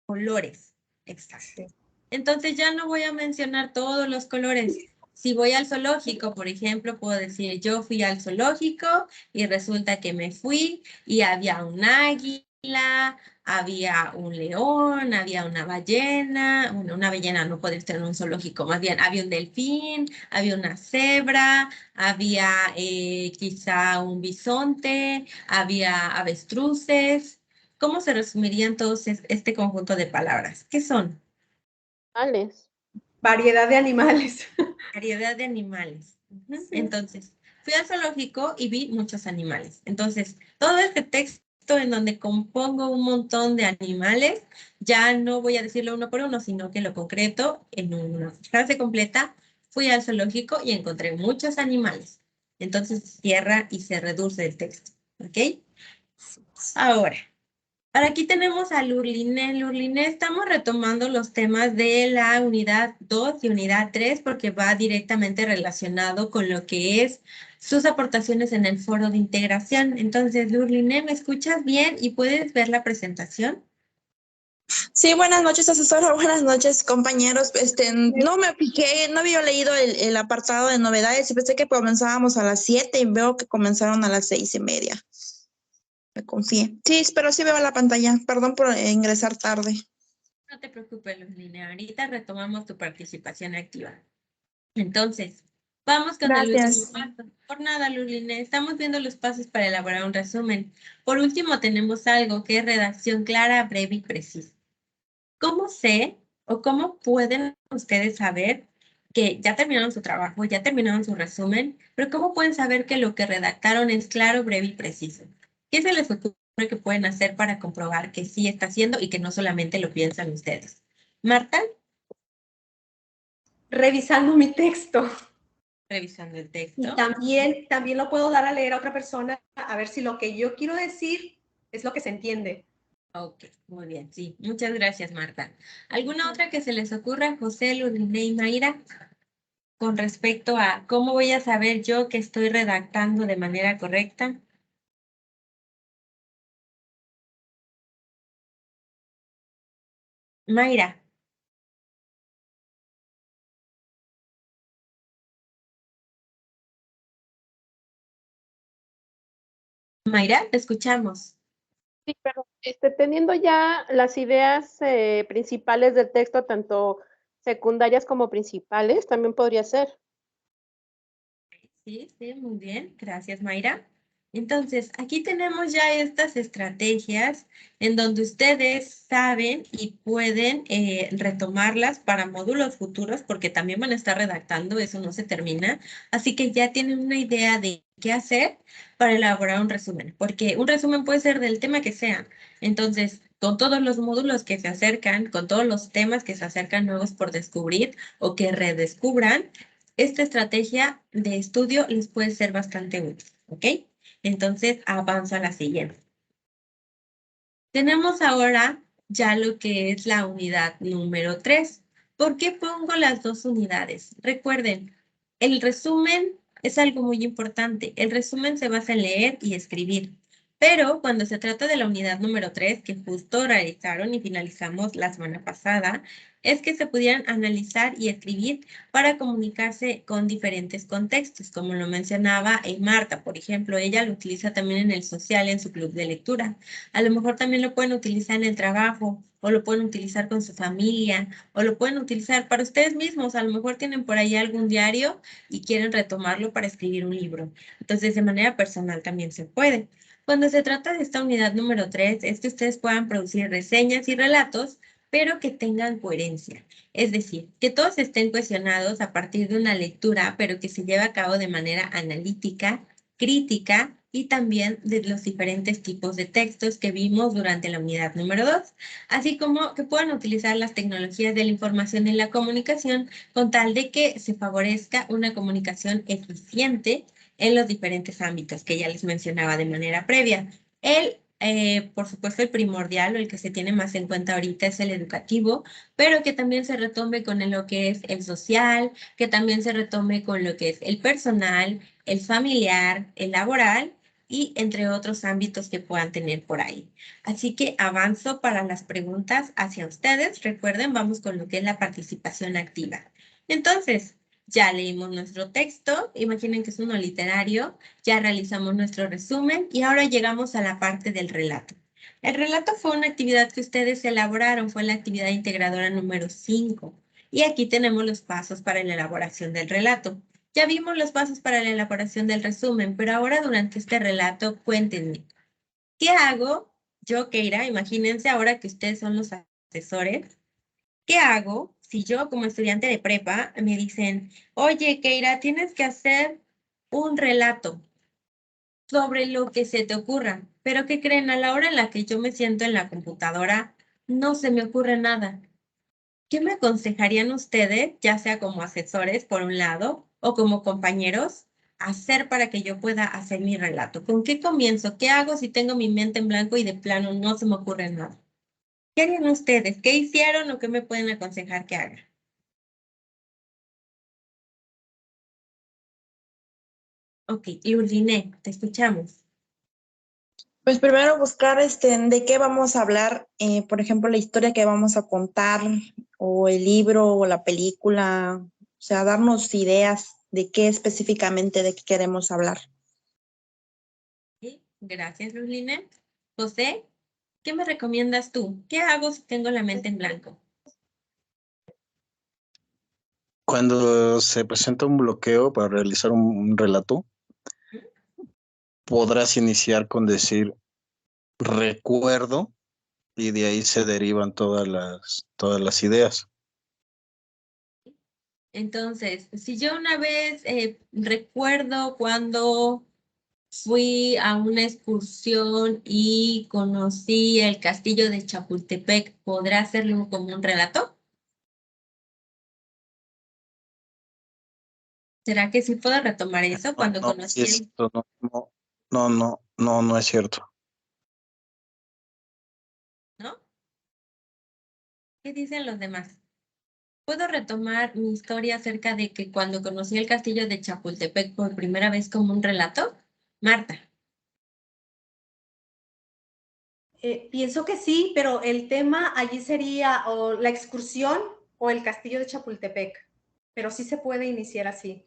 colores. Exacto. Sí. Entonces ya no voy a mencionar todos los colores. Si voy al zoológico, por ejemplo, puedo decir, yo fui al zoológico y resulta que me fui y había un águila, había un león, había una ballena, bueno, una ballena no puede estar en un zoológico, más bien había un delfín, había una cebra, había quizá un bisonte, había avestruces. ¿Cómo se resumiría entonces este conjunto de palabras? ¿Qué son? Ales. Variedad de animales. Variedad de animales. Ujú. Sí. Entonces, fui al zoológico y vi muchos animales. Entonces, todo este texto en donde compongo un montón de animales, ya no voy a decirlo uno por uno, sino que lo concreto en una frase completa. Fui al zoológico y encontré muchos animales. Entonces, cierra y se reduce el texto. ¿Ok? Ahora. Ahora aquí tenemos a Lurline. Lurline, estamos retomando los temas de la unidad 2 y unidad 3 porque va directamente relacionado con lo que es sus aportaciones en el foro de integración. Entonces, Lurline, ¿me escuchas bien y puedes ver la presentación? Sí, buenas noches, asesora. Buenas noches, compañeros. No me fijé, no había leído el apartado de novedades y pensé que comenzábamos a las 7 y veo que comenzaron a las 6:30. Me confié. Sí, pero sí veo la pantalla. Perdón por ingresar tarde. No te preocupes, Lurline. Ahorita retomamos tu participación activa. Entonces, vamos con el último Gracias. paso. Por nada, Lurline, estamos viendo los pasos para elaborar un resumen. Por último, tenemos algo que es redacción clara, breve y precisa. ¿Cómo sé o cómo pueden ustedes saber que ya terminaron su trabajo, ya terminaron su resumen, pero cómo pueden saber que lo que redactaron es claro, breve y preciso? ¿Qué se les ocurre que pueden hacer para comprobar que sí está haciendo y que no solamente lo piensan ustedes? Marta, Revisando mi texto. revisando el Y texto. también lo puedo dar a leer a otra persona a ver si lo que yo quiero decir es lo que se entiende. Ok, muy bien, sí. Muchas gracias, Marta. ¿Alguna otra que se les ocurra, José, Lurline y Mayra, con respecto a cómo voy a saber yo que estoy redactando de manera correcta? Mayra. Mayra, te escuchamos. Sí, pero teniendo ya las ideas principales del texto, tanto secundarias como principales, también podría ser. Sí, sí, muy bien. Gracias, Mayra. Entonces, aquí tenemos ya estas estrategias en donde ustedes saben y pueden retomarlas para módulos futuros, porque también van a estar redactando, eso no se termina. Así que ya tienen una idea de qué hacer para elaborar un resumen, porque un resumen puede ser del tema que sea. Entonces, con todos los módulos que se acercan, con todos los temas que se acercan nuevos por descubrir o que redescubran, esta estrategia de estudio les puede ser bastante útil, ¿ok? Entonces, avanzo a la siguiente. Tenemos ahora ya lo que es la unidad número 3. ¿Por qué pongo las dos unidades? Recuerden, el resumen es algo muy importante. El resumen se basa en leer y escribir. Pero cuando se trata de la unidad número 3, que justo realizaron y finalizamos la semana pasada, es que se pudieran analizar y escribir para comunicarse con diferentes contextos, como lo mencionaba Marta, por ejemplo, ella lo utiliza también en el social, en su club de lectura. A lo mejor también lo pueden utilizar en el trabajo, o lo pueden utilizar con su familia, o lo pueden utilizar para ustedes mismos. A lo mejor tienen por ahí algún diario y quieren retomarlo para escribir un libro. Entonces, de manera personal también se puede. Cuando se trata de esta unidad número 3, es que ustedes puedan producir reseñas y relatos, pero que tengan coherencia. Es decir, que todos estén cuestionados a partir de una lectura, pero que se lleve a cabo de manera analítica, crítica y también de los diferentes tipos de textos que vimos durante la unidad número 2, así como que puedan utilizar las tecnologías de la información y la comunicación con tal de que se favorezca una comunicación eficiente en los diferentes ámbitos que ya les mencionaba de manera previa. Por supuesto, el primordial o el que se tiene más en cuenta ahorita es el educativo, pero que también se retome con lo que es el social, que también se retome con lo que es el personal, el familiar, el laboral y entre otros ámbitos que puedan tener por ahí. Así que avanzo para las preguntas hacia ustedes. Recuerden, vamos con lo que es la participación activa. Entonces, ya leímos nuestro texto, imaginen que es uno literario, ya realizamos nuestro resumen y ahora llegamos a la parte del relato. El relato fue una actividad que ustedes elaboraron, fue la actividad integradora número 5. Y aquí tenemos los pasos para la elaboración del relato. Ya vimos los pasos para la elaboración del resumen, pero ahora durante este relato, cuéntenme, ¿qué hago? Yo, Keira, imagínense ahora que ustedes son los asesores. ¿Qué hago si yo como estudiante de prepa me dicen, oye, Keira, tienes que hacer un relato sobre lo que se te ocurra? Pero ¿qué creen? A la hora en la que yo me siento en la computadora, no se me ocurre nada. ¿Qué me aconsejarían ustedes, ya sea como asesores por un lado o como compañeros, hacer para que yo pueda hacer mi relato? ¿Con qué comienzo? ¿Qué hago si tengo mi mente en blanco y de plano no se me ocurre nada? ¿Qué harían ustedes? ¿Qué hicieron o qué me pueden aconsejar que haga? Ok, Lurline, te escuchamos. Pues primero buscar de qué vamos a hablar, por ejemplo, la historia que vamos a contar, o el libro, o la película, o sea, darnos ideas de qué específicamente de qué queremos hablar. Sí, gracias, Lurline. José, ¿qué me recomiendas tú? ¿Qué hago si tengo la mente en blanco? Cuando se presenta un bloqueo para realizar un relato, podrás iniciar con decir recuerdo y de ahí se derivan todas las ideas. Entonces, si yo una vez recuerdo cuando fui a una excursión y conocí el castillo de Chapultepec, ¿podrá hacerlo como un relato? ¿Será que sí puedo retomar eso cuando conocí el... No es cierto. ¿No? ¿Qué dicen los demás? ¿Puedo retomar mi historia acerca de que cuando conocí el castillo de Chapultepec por primera vez como un relato? Marta. Pienso que sí, pero el tema allí sería o la excursión o el castillo de Chapultepec, pero sí se puede iniciar así.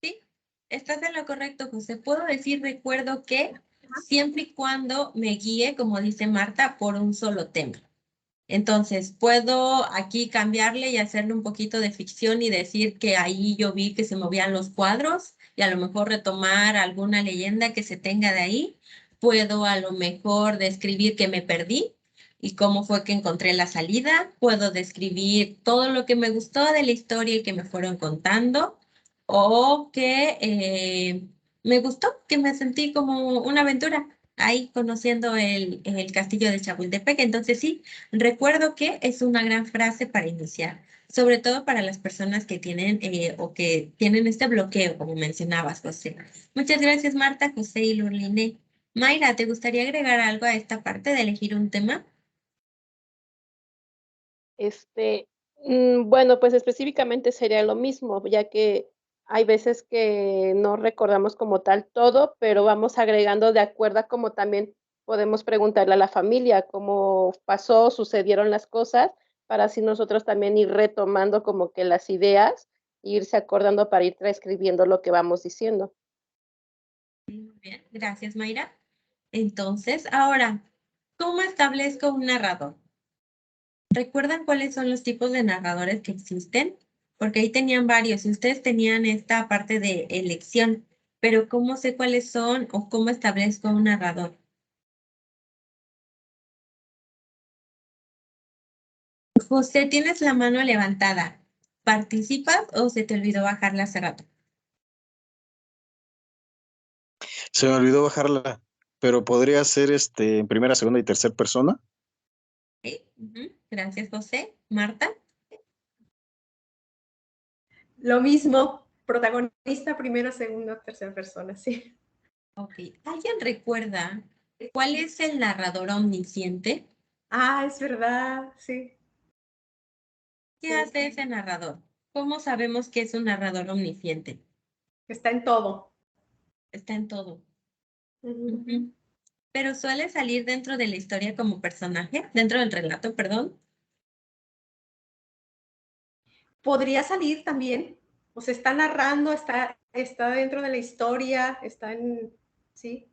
Sí, estás en lo correcto, José. Puedo decir recuerdo que siempre y cuando me guíe, como dice Marta, por un solo tema. Entonces, puedo aquí cambiarle y hacerle un poquito de ficción y decir que ahí yo vi que se movían los cuadros y a lo mejor retomar alguna leyenda que se tenga de ahí. Puedo a lo mejor describir que me perdí y cómo fue que encontré la salida. Puedo describir todo lo que me gustó de la historia y que me fueron contando, o que me gustó, que me sentí como una aventura ahí conociendo el castillo de Chapultepec. Entonces sí, recuerdo que es una gran frase para iniciar, sobre todo para las personas que tienen o que tienen este bloqueo, como mencionabas, José. Muchas gracias, Marta, José y Lurline. Mayra, ¿te gustaría agregar algo a esta parte de elegir un tema? Bueno, pues específicamente sería lo mismo, ya que hay veces que no recordamos como tal todo, pero vamos agregando de acuerdo a cómo también podemos preguntarle a la familia cómo pasó, sucedieron las cosas, para así nosotros también ir retomando como que las ideas, e irse acordando para ir transcribiendo lo que vamos diciendo. Muy bien, gracias, Mayra. Entonces, ahora, ¿cómo establezco un narrador? ¿Recuerdan cuáles son los tipos de narradores que existen? Porque ahí tenían varios y ustedes tenían esta parte de elección, pero ¿cómo sé cuáles son o cómo establezco un narrador? José, tienes la mano levantada. ¿Participas o se te olvidó bajarla hace rato? Se me olvidó bajarla, pero podría ser en primera, segunda y tercera persona. Sí, gracias, José. Marta. Lo mismo, protagonista, primera, segunda, tercera persona, sí. Ok. ¿Alguien recuerda cuál es el narrador omnisciente? Ah, es verdad, sí. ¿Qué Sí. hace ese narrador? ¿Cómo sabemos que es un narrador omnisciente? Está en todo. Está en todo. Ujú. Pero suele salir dentro de la historia como personaje, dentro del relato, perdón. Podría salir también, o se está narrando, está dentro de la historia, está en, sí.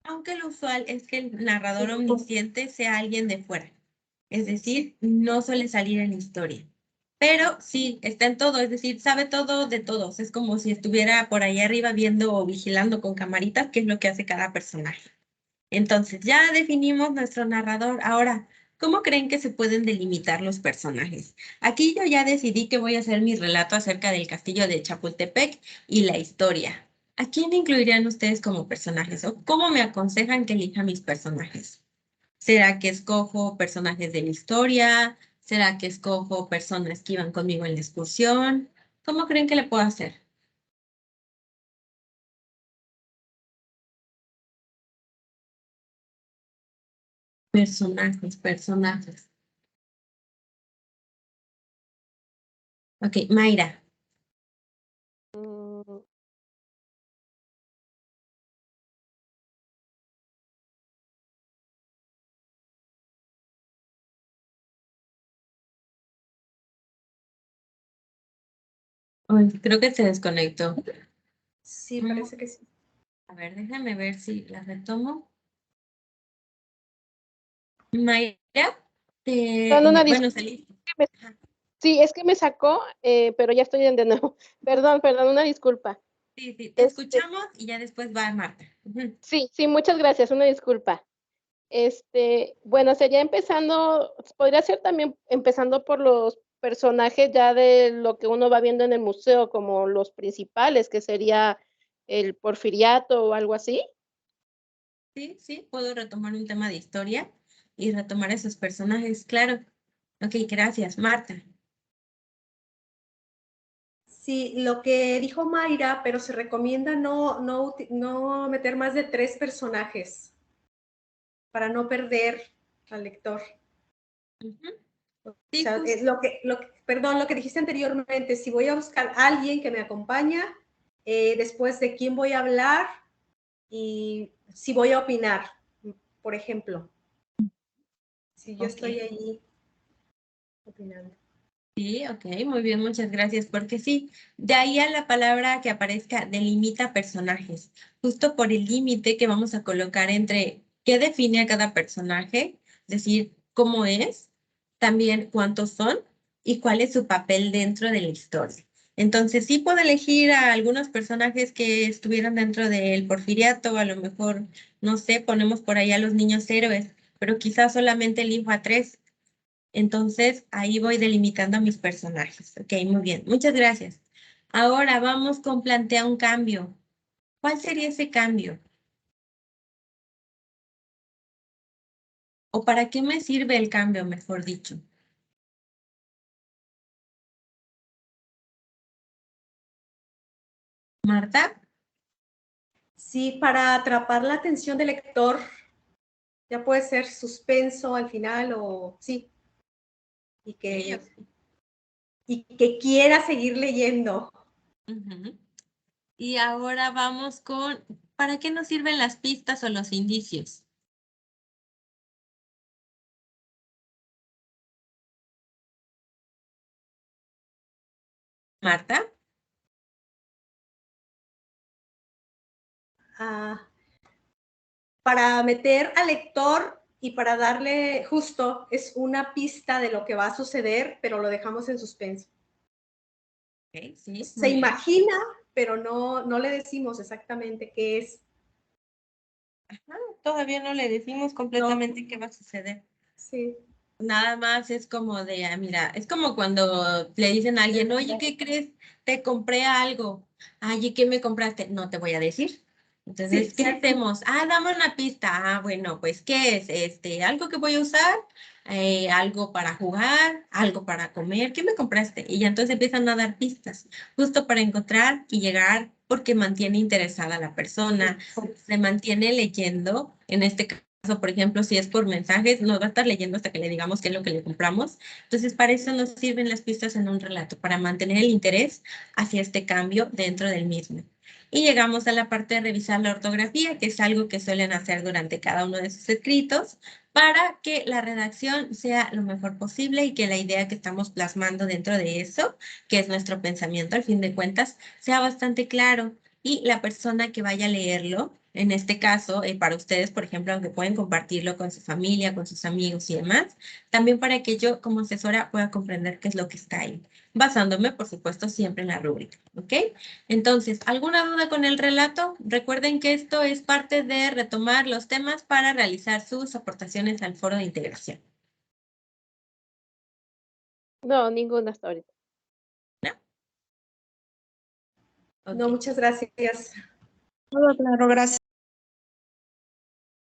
Aunque lo usual es que el narrador omnisciente sea alguien de fuera. Es decir, no suele salir en la historia. Pero sí, está en todo, es decir, sabe todo de todos. Es como si estuviera por ahí arriba viendo o vigilando con camaritas qué es lo que hace cada personaje. Entonces, ya definimos nuestro narrador. Ahora, ¿cómo creen que se pueden delimitar los personajes? Aquí yo ya decidí que voy a hacer mi relato acerca del castillo de Chapultepec y la historia. ¿A quién incluirían ustedes como personajes o cómo me aconsejan que elija mis personajes? ¿Será que escojo personajes de la historia? ¿Será que escojo personas que iban conmigo en la excursión? ¿Cómo creen que le puedo hacer? Personajes. Ok, Mayra. Mm, Ay, creo que se desconectó. Sí, parece que sí. A ver, déjame ver si la retomo. Mayra, Perdón, una bueno, disculpa. salí. Ajá. Sí, es que me sacó, pero ya estoy de nuevo. Perdón, una disculpa. Sí, te escuchamos y ya después va Marta. Sí, muchas gracias, una disculpa. Bueno, sería empezando, podría ser también empezando por los personajes ya de lo que uno va viendo en el museo, como los principales, que sería el Porfiriato o algo así. Sí, puedo retomar un tema de historia y retomar esos personajes, claro. Ok, gracias, Marta. Sí, lo que dijo Mayra, pero se recomienda no meter más de 3 personajes para no perder al lector. O Sí, sea, perdón, lo que dijiste anteriormente, si voy a buscar a alguien que me acompaña, después de quién voy a hablar y si voy a opinar, por ejemplo. Si yo estoy ahí opinando. Sí, ok, muy bien, muchas gracias, porque sí, de ahí a la palabra que aparezca delimita personajes, justo por el límite que vamos a colocar entre qué define a cada personaje, es decir, cómo es, también cuántos son y cuál es su papel dentro de la historia. Entonces sí puedo elegir a algunos personajes que estuvieron dentro del Porfiriato, a lo mejor, no sé, ponemos por ahí a los niños héroes, pero quizás solamente elijo a 3. Entonces ahí voy delimitando a mis personajes. Ok, muy bien. Muchas gracias. Ahora vamos con plantea un cambio. ¿Cuál sería ese cambio? ¿O para qué me sirve el cambio, mejor dicho? Marta. Sí, para atrapar la atención del lector, ya puede ser suspenso al final o sí, y que quiera seguir leyendo. Ujú. Y ahora vamos con, ¿para qué nos sirven las pistas o los indicios? Marta. Para meter al lector y para darle justo, es una pista de lo que va a suceder, pero lo dejamos en suspenso. Okay, sí, Se imagina, pero no le decimos exactamente qué es. Ajá, todavía no le decimos completamente qué va a suceder. Sí. Nada más es como de, mira, es como cuando le dicen a alguien, oye, ¿qué crees? Te compré algo. Ay, ¿y qué me compraste? No te voy a decir. Entonces, Sí, ¿qué sí. hacemos? Dame una pista. Bueno, pues, ¿qué es? Algo que voy a usar, algo para jugar, algo para comer. ¿Qué me compraste? Y ya entonces empiezan a dar pistas, justo para encontrar y llegar, porque mantiene interesada a la persona, se mantiene leyendo, en este caso, por ejemplo, si es por mensajes, nos va a estar leyendo hasta que le digamos qué es lo que le compramos. Entonces, para eso nos sirven las pistas en un relato, para mantener el interés hacia este cambio dentro del mismo. Y llegamos a la parte de revisar la ortografía, que es algo que suelen hacer durante cada uno de sus escritos, para que la redacción sea lo mejor posible y que la idea que estamos plasmando dentro de eso, que es nuestro pensamiento al fin de cuentas, sea bastante claro y la persona que vaya a leerlo, en este caso, para ustedes, por ejemplo, aunque pueden compartirlo con su familia, con sus amigos y demás, también para que yo como asesora pueda comprender qué es lo que está ahí, basándome, por supuesto, siempre en la rúbrica, ¿ok? Entonces, ¿alguna duda con el relato? Recuerden que esto es parte de retomar los temas para realizar sus aportaciones al foro de integración. No, ninguna hasta ahorita. ¿No? No, Ok. muchas gracias. Todo claro, gracias.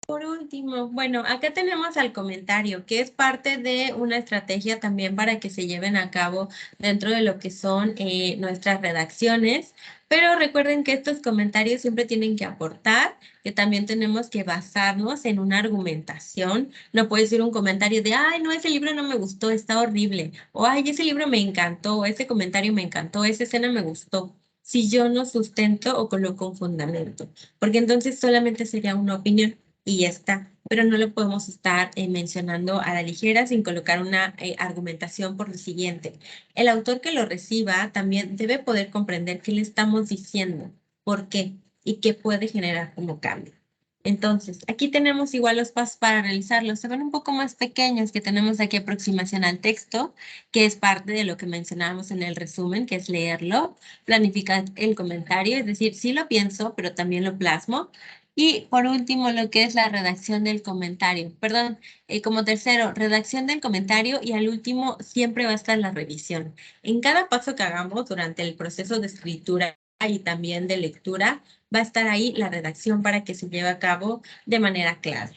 Por último, bueno, acá tenemos al comentario, que es parte de una estrategia también para que se lleven a cabo dentro de lo que son nuestras redacciones, pero recuerden que estos comentarios siempre tienen que aportar, que también tenemos que basarnos en una argumentación. No puede ser un comentario de, ay, no, ese libro no me gustó, está horrible, o ay, ese libro me encantó, ese comentario me encantó, esa escena me gustó. Si yo no sustento o coloco un fundamento, porque entonces solamente sería una opinión y ya está, pero no lo podemos estar mencionando a la ligera sin colocar una argumentación por lo siguiente. El autor que lo reciba también debe poder comprender qué le estamos diciendo, por qué y qué puede generar como cambio. Entonces, aquí tenemos igual los pasos para realizarlos. Se ven un poco más pequeños que tenemos aquí aproximación al texto, que es parte de lo que mencionábamos en el resumen, que es leerlo, planificar el comentario, es decir, sí lo pienso, pero también lo plasmo. Y por último, lo que es la redacción del comentario. Perdón, como tercero, redacción del comentario y al último siempre va a estar la revisión. En cada paso que hagamos durante el proceso de escritura y también de lectura, va a estar ahí la redacción para que se lleve a cabo de manera clara.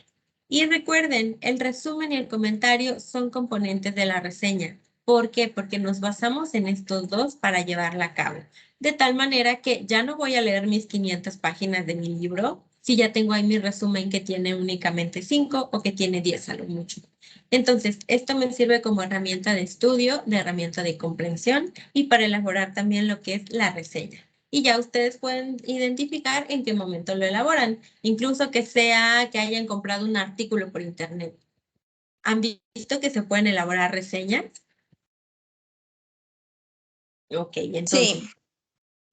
Y recuerden, el resumen y el comentario son componentes de la reseña. ¿Por qué? Porque nos basamos en estos dos para llevarla a cabo. De tal manera que ya no voy a leer mis 500 páginas de mi libro si ya tengo ahí mi resumen que tiene únicamente 5 o que tiene 10 a lo mucho. Entonces, esto me sirve como herramienta de estudio, de herramienta de comprensión y para elaborar también lo que es la reseña. Y ya ustedes pueden identificar en qué momento lo elaboran, incluso que sea que hayan comprado un artículo por internet. ¿Han visto que se pueden elaborar reseñas? Ok, entonces, Sí,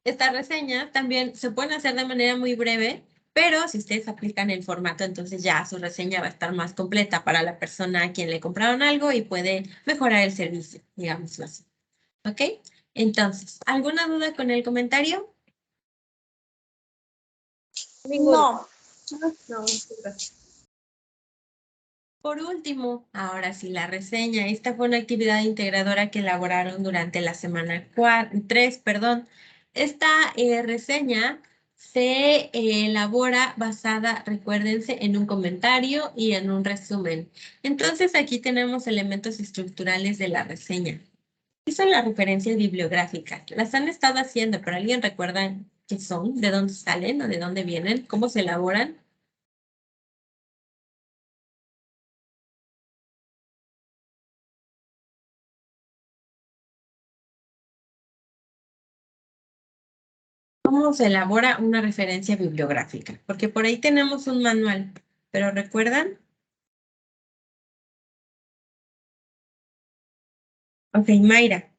estas reseñas también se pueden hacer de manera muy breve, pero si ustedes aplican el formato, entonces ya su reseña va a estar más completa para la persona a quien le compraron algo y puede mejorar el servicio, digámoslo así. ¿Ok? Entonces, ¿alguna duda con el comentario? No. No, muchas gracias. Por último, ahora sí, la reseña. Esta fue una actividad integradora que elaboraron durante la semana 3, perdón. Esta reseña se elabora basada, recuérdense, en un comentario y en un resumen. Entonces, aquí tenemos elementos estructurales de la reseña. ¿Qué son las referencias bibliográficas? Las han estado haciendo, pero ¿alguien recuerda qué son? ¿De dónde salen o de dónde vienen? ¿Cómo se elaboran? ¿Cómo se elabora una referencia bibliográfica? Porque por ahí tenemos un manual, pero ¿recuerdan? Ok, Mayra.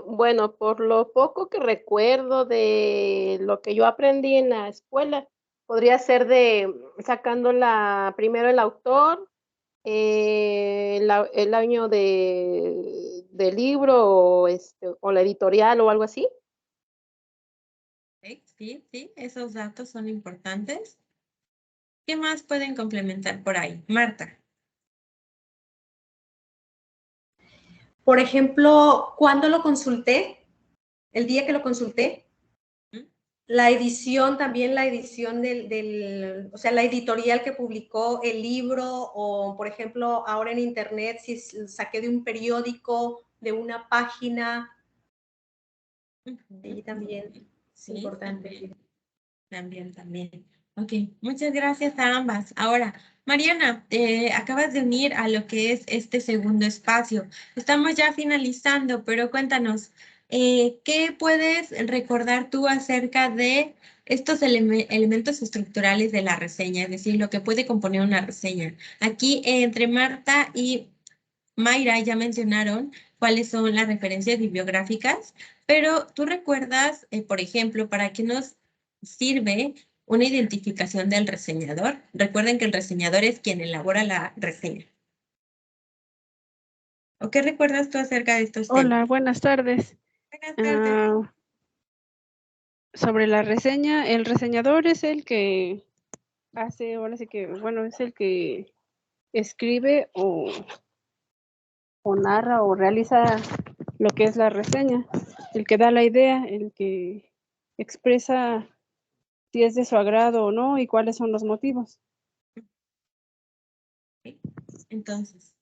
Bueno, por lo poco que recuerdo de lo que yo aprendí en la escuela, podría ser sacando primero el autor, el año del libro o la editorial o algo así. Ok, sí, esos datos son importantes. ¿Qué más pueden complementar por ahí? Marta. Por ejemplo, ¿cuándo lo consulté? El día que lo consulté. La edición, también la edición o sea, la editorial que publicó el libro, o por ejemplo, ahora en internet, si saqué de un periódico, de una página, y también es importante. También. Ok, muchas gracias a ambas. Ahora, Mariana, te acabas de unir a lo que es este segundo espacio. Estamos ya finalizando, pero cuéntanos, ¿qué puedes recordar tú acerca de estos elementos estructurales de la reseña? Es decir, lo que puede componer una reseña. Aquí entre Marta y Mayra ya mencionaron cuáles son las referencias bibliográficas, pero tú recuerdas, por ejemplo, para qué nos sirve una identificación del reseñador. Recuerden que el reseñador es quien elabora la reseña. ¿O qué recuerdas tú acerca de estos temas? Hola, buenas tardes. Buenas tardes. Sobre la reseña, el reseñador es el que hace, ahora sí que, bueno, es el que escribe o narra o realiza lo que es la reseña, el que da la idea, el que expresa si es de su agrado o no y cuáles son los motivos. Entonces,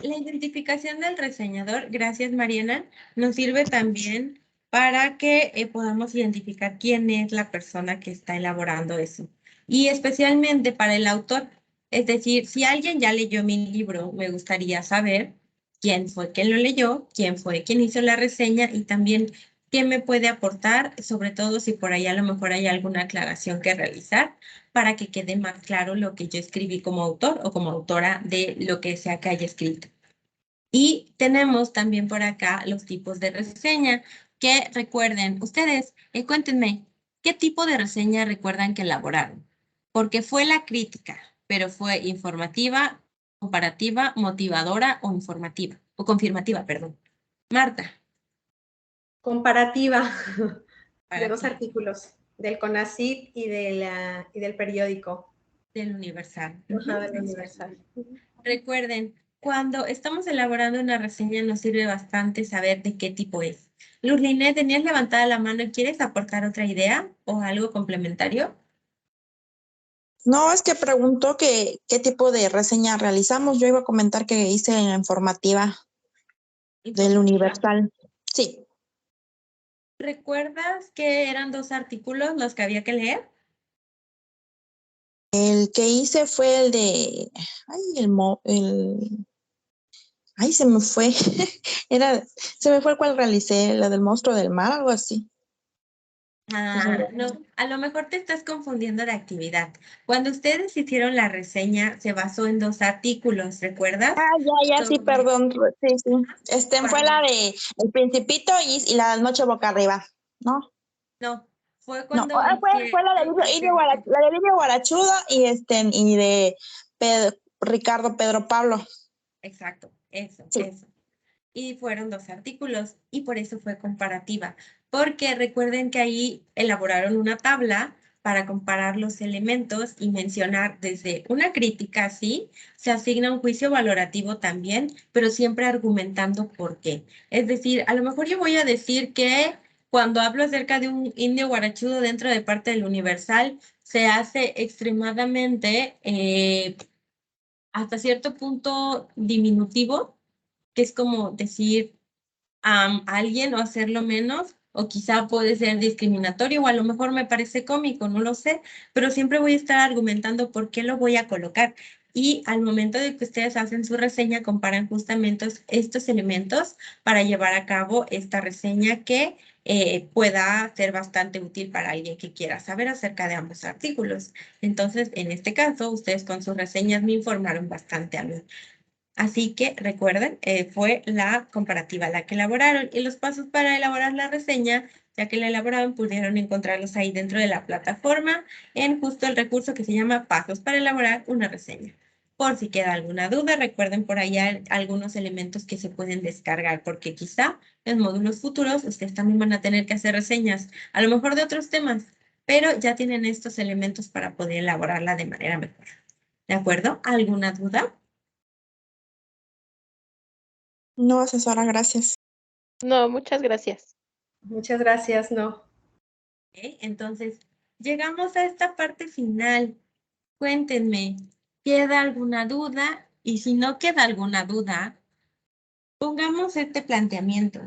la identificación del reseñador, gracias Mariana, nos sirve también para que podamos identificar quién es la persona que está elaborando eso. Y especialmente para el autor. Es decir, si alguien ya leyó mi libro, me gustaría saber quién fue quien lo leyó, quién fue quien hizo la reseña y también qué me puede aportar, sobre todo si por ahí a lo mejor hay alguna aclaración que realizar para que quede más claro lo que yo escribí como autor o como autora de lo que sea que haya escrito. Y tenemos también por acá los tipos de reseña, que recuerden, ustedes, cuéntenme, ¿qué tipo de reseña recuerdan que elaboraron? Porque fue la crítica, pero fue informativa, comparativa, motivadora o informativa, o confirmativa, perdón. Marta. Comparativa de dos Comparativa. artículos, del CONACYT y del periódico. Del Universal. Ajá, del Universal. Recuerden, cuando estamos elaborando una reseña nos sirve bastante saber de qué tipo es. Lurline, tenías levantada la mano y ¿quieres aportar otra idea o algo complementario? No, es que preguntó qué tipo de reseña realizamos. Yo iba a comentar que hice la informativa del Universal. Sí. ¿Recuerdas que eran 2 artículos los que había que leer? El que hice fue el de, se me fue. Se me fue el cual realicé, la del monstruo del mar, algo así. No, a lo mejor te estás confundiendo de actividad. Cuando ustedes hicieron la reseña, se basó en 2 artículos, ¿recuerdas? Ya, sí, perdón. Sí. Fue la de El Principito y la de Noche Boca Arriba, ¿no? No, fue No, cuando fue la de Lidio Guarachudo y de Ricardo Pedro Pablo. Exacto, eso. y fueron 2 artículos y por eso fue comparativa, porque recuerden que ahí elaboraron una tabla para comparar los elementos y mencionar desde una crítica, sí, se asigna un juicio valorativo también, pero siempre argumentando por qué. Es decir, a lo mejor yo voy a decir que cuando hablo acerca de un indio guarachudo dentro de parte del Universal, se hace extremadamente, hasta cierto punto diminutivo, que es como decir a alguien o hacerlo menos, o quizá puede ser discriminatorio, o a lo mejor me parece cómico, no lo sé, pero siempre voy a estar argumentando por qué lo voy a colocar. Y al momento de que ustedes hacen su reseña, comparan justamente estos elementos para llevar a cabo esta reseña que pueda ser bastante útil para alguien que quiera saber acerca de ambos artículos. Entonces, en este caso, ustedes con sus reseñas me informaron bastante a mí. Así que recuerden, fue la comparativa la que elaboraron y los pasos para elaborar la reseña, ya que la elaboraron, pudieron encontrarlos ahí dentro de la plataforma en justo el recurso que se llama Pasos para elaborar una reseña. Por si queda alguna duda, recuerden por allá algunos elementos que se pueden descargar, porque quizá en módulos futuros ustedes también van a tener que hacer reseñas, a lo mejor de otros temas, pero ya tienen estos elementos para poder elaborarla de manera mejor. ¿De acuerdo? ¿Alguna duda? No, asesora, gracias. No, muchas gracias. Muchas gracias, no. Ok, entonces, llegamos a esta parte final. Cuéntenme, ¿queda alguna duda? Y si no queda alguna duda, pongamos este planteamiento.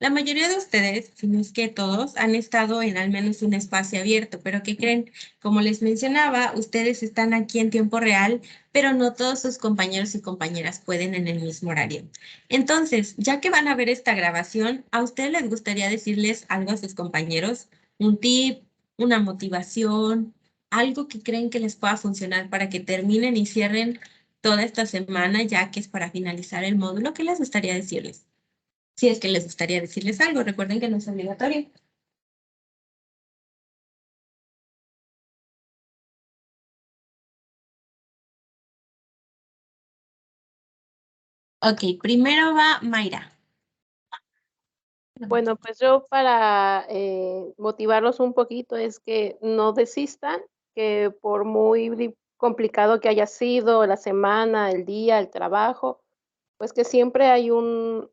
La mayoría de ustedes, si no es que todos, han estado en al menos un espacio abierto, pero ¿qué creen? Como les mencionaba, ustedes están aquí en tiempo real, pero no todos sus compañeros y compañeras pueden en el mismo horario. Entonces, ya que van a ver esta grabación, ¿a ustedes les gustaría decirles algo a sus compañeros? Un tip, una motivación, algo que creen que les pueda funcionar para que terminen y cierren toda esta semana, ya que es para finalizar el módulo. ¿Qué les gustaría decirles? Si es que les gustaría decirles algo, recuerden que no es obligatorio. Ok, primero va Mayra. Bueno, pues yo para motivarlos un poquito es que no desistan, que por muy complicado que haya sido la semana, el día, el trabajo, pues que siempre hay un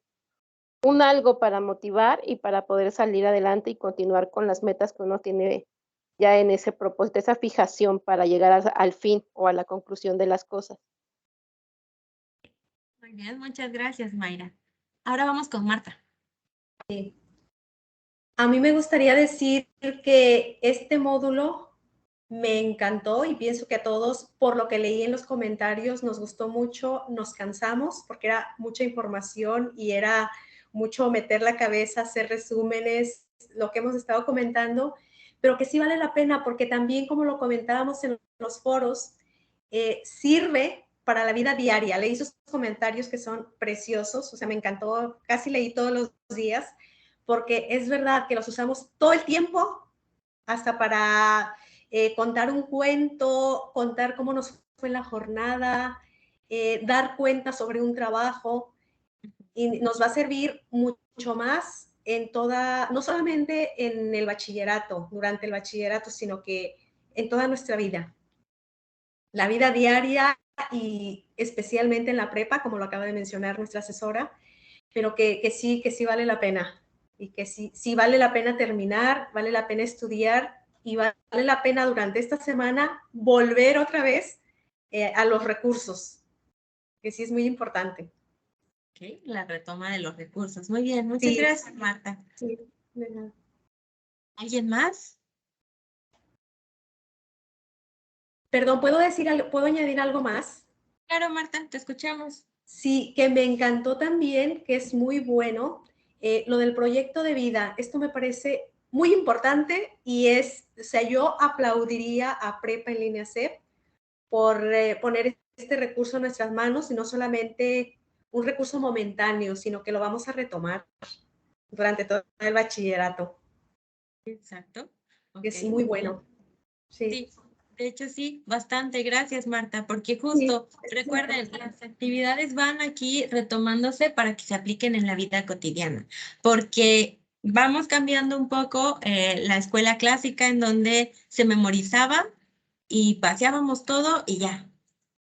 algo para motivar y para poder salir adelante y continuar con las metas que uno tiene ya en ese propósito, esa fijación para llegar al fin o a la conclusión de las cosas. Muy bien, muchas gracias, Mayra. Ahora vamos con Marta. A mí me gustaría decir que este módulo me encantó y pienso que a todos, por lo que leí en los comentarios, nos gustó mucho, nos cansamos porque era mucha información y era mucho meter la cabeza, hacer resúmenes, lo que hemos estado comentando, pero que sí vale la pena porque también, como lo comentábamos en los foros, sirve para la vida diaria. Leí sus comentarios que son preciosos, o sea, me encantó, casi leí todos los días, porque es verdad que los usamos todo el tiempo, hasta para contar un cuento, contar cómo nos fue la jornada, dar cuenta sobre un trabajo, y nos va a servir mucho más en toda, no solamente en el bachillerato, durante el bachillerato, sino que en toda nuestra vida. La vida diaria y especialmente en la prepa, como lo acaba de mencionar nuestra asesora, pero que sí vale la pena y que sí vale la pena terminar, vale la pena estudiar y vale la pena durante esta semana volver otra vez a los recursos, que sí es muy importante. Ok, la retoma de los recursos. Muy bien, muchas Sí. gracias, Marta. Sí, de nada. ¿Alguien más? Perdón, ¿puedo añadir algo más? Claro, Marta, te escuchamos. Sí, que me encantó también, que es muy bueno, lo del proyecto de vida. Esto me parece muy importante y o sea, yo aplaudiría a Prepa en Línea C por poner este recurso en nuestras manos y no solamente un recurso momentáneo, sino que lo vamos a retomar durante todo el bachillerato. Exacto. Es Ok, muy bueno. Sí. Sí, De hecho, sí, bastante. Gracias, Marta, porque justo, recuerden, las actividades van aquí retomándose para que se apliquen en la vida cotidiana, porque vamos cambiando un poco la escuela clásica en donde se memorizaba y paseábamos todo y ya.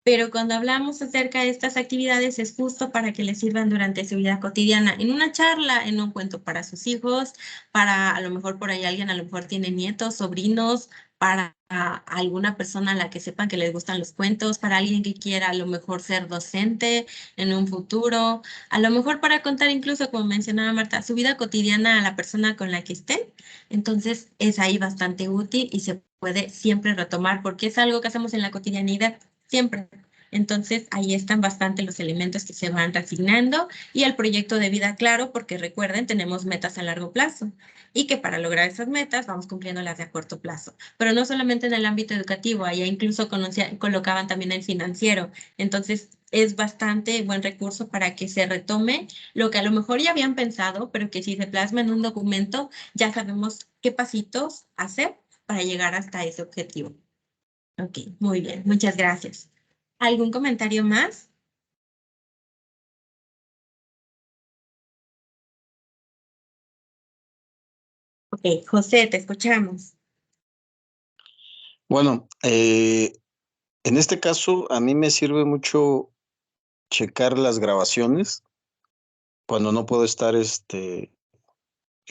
Pero cuando hablamos acerca de estas actividades es justo para que les sirvan durante su vida cotidiana, en una charla, en un cuento para sus hijos, para a lo mejor por ahí alguien a lo mejor tiene nietos, sobrinos, para alguna persona a la que sepan que les gustan los cuentos, para alguien que quiera a lo mejor ser docente en un futuro, a lo mejor para contar incluso, como mencionaba Marta, su vida cotidiana a la persona con la que estén. Entonces es ahí bastante útil y se puede siempre retomar porque es algo que hacemos en la cotidianidad siempre. Entonces, ahí están bastante los elementos que se van reasignando y el proyecto de vida claro, porque recuerden, tenemos metas a largo plazo y que para lograr esas metas vamos cumpliendo las de a corto plazo. Pero no solamente en el ámbito educativo, allá incluso colocaban también el financiero. Entonces, es bastante buen recurso para que se retome lo que a lo mejor ya habían pensado, pero que si se plasma en un documento, ya sabemos qué pasitos hacer para llegar hasta ese objetivo. Ok, muy bien, muchas gracias. ¿Algún comentario más? Ok, José, te escuchamos. Bueno, en este caso a mí me sirve mucho checar las grabaciones cuando no puedo estar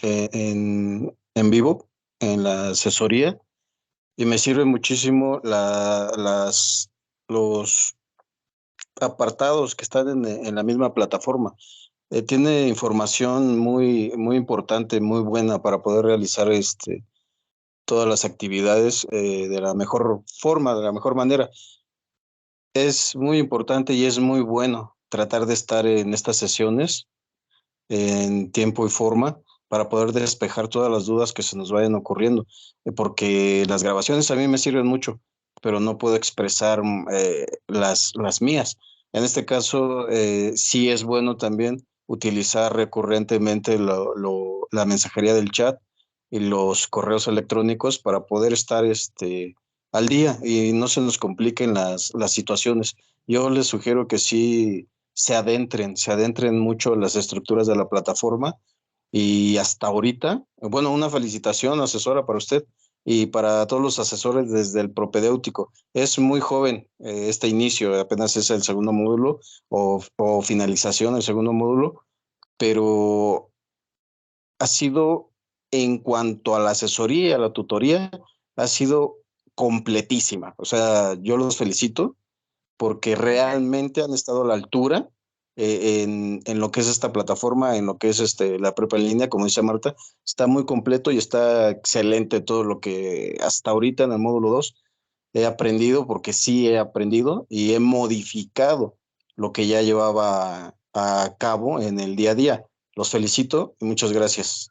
en vivo en la asesoría y me sirve muchísimo los apartados que están en la misma plataforma. Tiene información muy, muy importante, muy buena para poder realizar todas las actividades de la mejor forma, de la mejor manera. Es muy importante y es muy bueno tratar de estar en estas sesiones en tiempo y forma para poder despejar todas las dudas que se nos vayan ocurriendo, porque las grabaciones a mí me sirven mucho, pero no puedo expresar las mías. En este caso, sí es bueno también utilizar recurrentemente la mensajería del chat y los correos electrónicos para poder estar al día y no se nos compliquen las situaciones. Yo les sugiero que sí se adentren mucho las estructuras de la plataforma y hasta ahorita, bueno, una felicitación, asesora, para usted y para todos los asesores desde el propedéutico. Es muy joven este inicio, apenas es el segundo módulo o finalización del segundo módulo, pero ha sido, en cuanto a la asesoría y a la tutoría, ha sido completísima. O sea, yo los felicito porque realmente han estado a la altura en lo que es esta plataforma, en lo que es la prepa en línea, como dice Marta, está muy completo y está excelente todo lo que hasta ahorita en el módulo 2 he aprendido, porque sí he aprendido y he modificado lo que ya llevaba a cabo en el día a día. Los felicito y muchas gracias.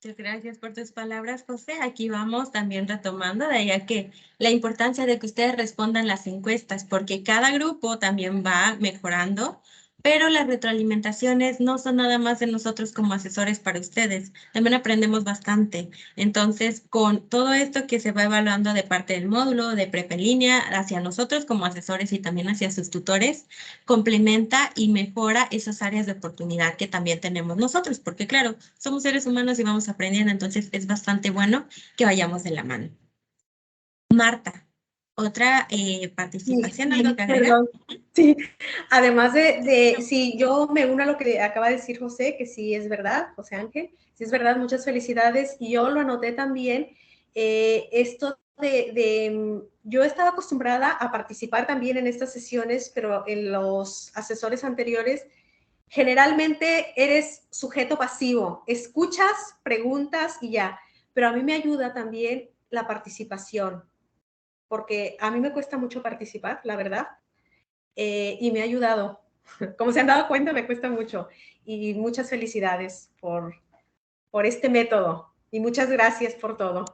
Muchas gracias por tus palabras, José. Aquí vamos también retomando de allá que la importancia de que ustedes respondan las encuestas, porque cada grupo también va mejorando, pero las retroalimentaciones no son nada más de nosotros como asesores para ustedes, también aprendemos bastante. Entonces, con todo esto que se va evaluando de parte del módulo, de prepa en línea, hacia nosotros como asesores y también hacia sus tutores, complementa y mejora esas áreas de oportunidad que también tenemos nosotros, porque claro, somos seres humanos y vamos aprendiendo, entonces es bastante bueno que vayamos de la mano. Marta, otra participación, Sí, ¿algo que agregar? perdón. Sí, además sí, yo me uno a lo que acaba de decir José, que sí es verdad, José Ángel, sí es verdad, muchas felicidades. Y yo lo anoté también, esto yo estaba acostumbrada a participar también en estas sesiones, pero en los asesores anteriores, generalmente eres sujeto pasivo, escuchas, preguntas y ya, pero a mí me ayuda también la participación, porque a mí me cuesta mucho participar, la verdad, y me ha ayudado. Como se han dado cuenta, me cuesta mucho. Y muchas felicidades por este método. Y muchas gracias por todo.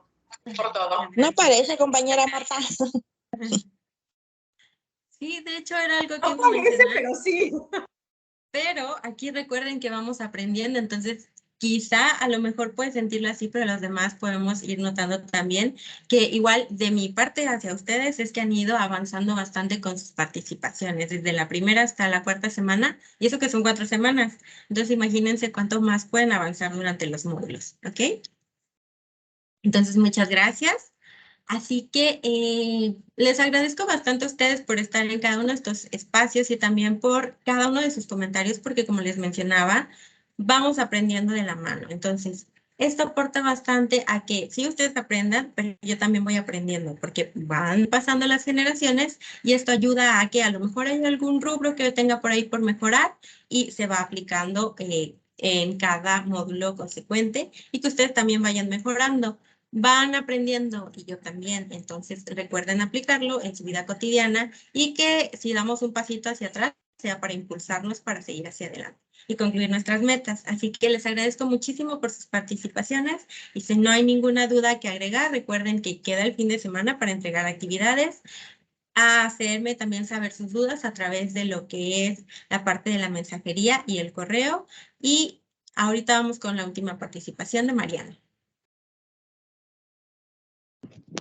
No parece, compañera Marta. Sí, de hecho era algo que No iba a parece, mencionar, pero sí. pero aquí recuerden que vamos aprendiendo, entonces quizá a lo mejor puedes sentirlo así, pero los demás podemos ir notando también que igual de mi parte hacia ustedes es que han ido avanzando bastante con sus participaciones, desde la primera hasta la cuarta semana, y eso que son 4 semanas. Entonces imagínense cuánto más pueden avanzar durante los módulos, ¿ok? Entonces muchas gracias. Así que les agradezco bastante a ustedes por estar en cada uno de estos espacios y también por cada uno de sus comentarios, porque como les mencionaba, vamos aprendiendo de la mano. Entonces, esto aporta bastante a que sí ustedes aprendan, pero yo también voy aprendiendo, porque van pasando las generaciones y esto ayuda a que a lo mejor hay algún rubro que yo tenga por ahí por mejorar y se va aplicando en cada módulo consecuente y que ustedes también vayan mejorando. Van aprendiendo y yo también, entonces recuerden aplicarlo en su vida cotidiana y que si damos un pasito hacia atrás, sea para impulsarnos para seguir hacia adelante y concluir nuestras metas. Así que les agradezco muchísimo por sus participaciones y si no hay ninguna duda que agregar, recuerden que queda el fin de semana para entregar actividades, a hacerme también saber sus dudas a través de lo que es la parte de la mensajería y el correo. Y ahorita vamos con la última participación de Mariana.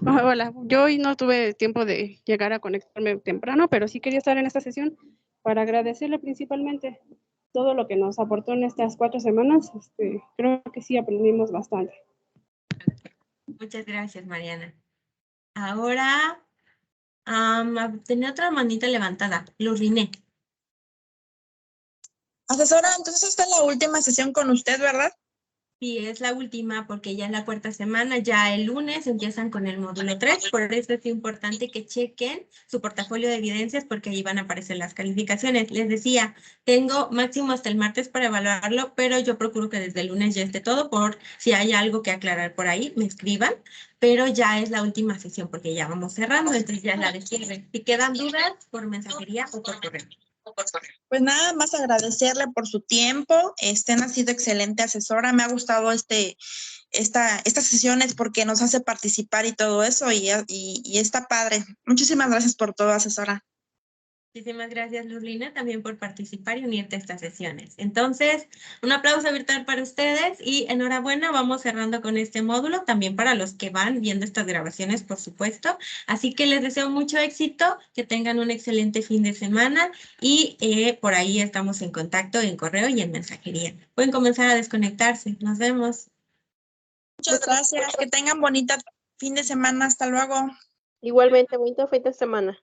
Hola, yo hoy no tuve tiempo de llegar a conectarme temprano, pero sí quería estar en esta sesión para agradecerle principalmente todo lo que nos aportó en estas 4 semanas. Creo que sí aprendimos bastante. Muchas gracias, Mariana. Ahora, tenía otra manita levantada, Luriné. Asesora, entonces esta es la última sesión con usted, ¿verdad? Sí, es la última porque ya es la cuarta semana, ya el lunes empiezan con el módulo 3, por eso es importante que chequen su portafolio de evidencias porque ahí van a aparecer las calificaciones. Les decía, tengo máximo hasta el martes para evaluarlo, pero yo procuro que desde el lunes ya esté todo por si hay algo que aclarar por ahí, me escriban, pero ya es la última sesión porque ya vamos cerrando, entonces ya es la de cierre. Si quedan dudas, por mensajería o por correo. Pues nada más agradecerle por su tiempo. Ha sido excelente asesora. Me ha gustado estas sesiones porque nos hace participar y todo eso y está padre. Muchísimas gracias por todo, asesora. Muchísimas gracias, Lurlina, también por participar y unirte a estas sesiones. Entonces, un aplauso virtual para ustedes y enhorabuena, vamos cerrando con este módulo, también para los que van viendo estas grabaciones, por supuesto. Así que les deseo mucho éxito, que tengan un excelente fin de semana y por ahí estamos en contacto en correo y en mensajería. Pueden comenzar a desconectarse. Nos vemos. Muchas gracias. Que tengan bonita fin de semana. Hasta luego. Igualmente, bonito fin de semana.